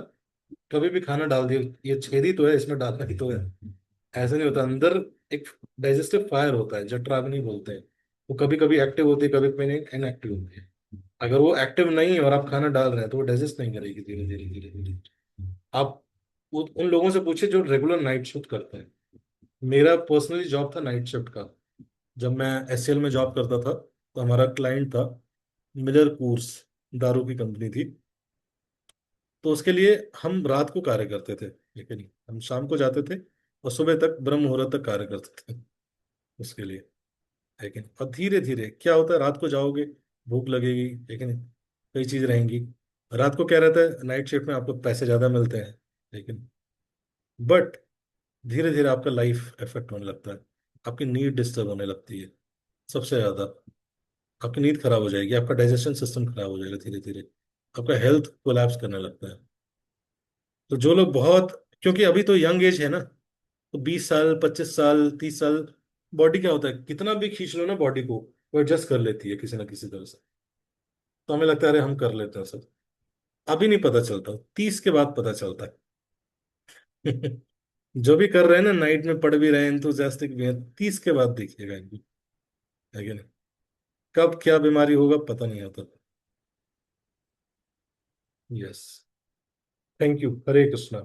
कभी भी खाना डाल दिया, ये छेदी तो है, इसमें डालना ही तो है। ऐसा नहीं होता, अंदर एक डाइजेस्टिव फायर होता है, जठराग्नि बोलते हैं। वो कभी कभी एक्टिव होती है, कभी कभी इनएक्टिव होती है। अगर वो एक्टिव नहीं है और आप खाना डाल रहे हैं तो वो डाइजेस्ट नहीं करेगी, धीरे धीरे धीरे धीरे। आप उन लोगों से पूछिए जो रेगुलर नाइट शिफ्ट करते हैं। मेरा पर्सनली जॉब था नाइट शिफ्ट का। जब मैं एसएल में जॉब करता था तो हमारा क्लाइंट था मिलर कूर्स, दारू की कंपनी थी। तो उसके लिए हम रात को कार्य करते थे, लेकिन हम शाम को जाते थे और सुबह तक ब्रह्म मुहूर्त तक कार्य करते थे उसके लिए। लेकिन और धीरे धीरे क्या होता है, रात को जाओगे, भूख लगेगी, लेकिन कई चीज रहेंगी। रात को क्या रहता है, नाइट शिफ्ट में आपको पैसे ज्यादा मिलते हैं, लेकिन बट धीरे धीरे आपका लाइफ इफेक्ट होने लगता है। आपकी नींद डिस्टर्ब होने लगती है सबसे ज्यादा। आपकी नींद खराब हो जाएगी, आपका डाइजेशन सिस्टम खराब हो जाएगा धीरे धीरे, आपका हेल्थ कोलैप्स करने लगता है। तो जो लोग बहुत, क्योंकि अभी तो यंग एज है ना, तो 20 साल, 25 साल, 30 साल, बॉडी क्या होता है, कितना भी खींच लो ना बॉडी को, वो एडजस्ट कर लेती है किसी ना किसी तरह से। तो हमें लगता है अरे हम कर लेते हैं सब। अभी नहीं पता चलता, 30 के बाद पता चलता है। जो भी कर रहे हैं ना, नाइट में पढ़ भी रहे हैं, इंथुजियास्टिक भी हैं, 30 के बाद देखिएगा इनको, है कि नहीं? कब क्या बीमारी होगा पता नहीं होता। Yes. Thank you, Hare Krishna.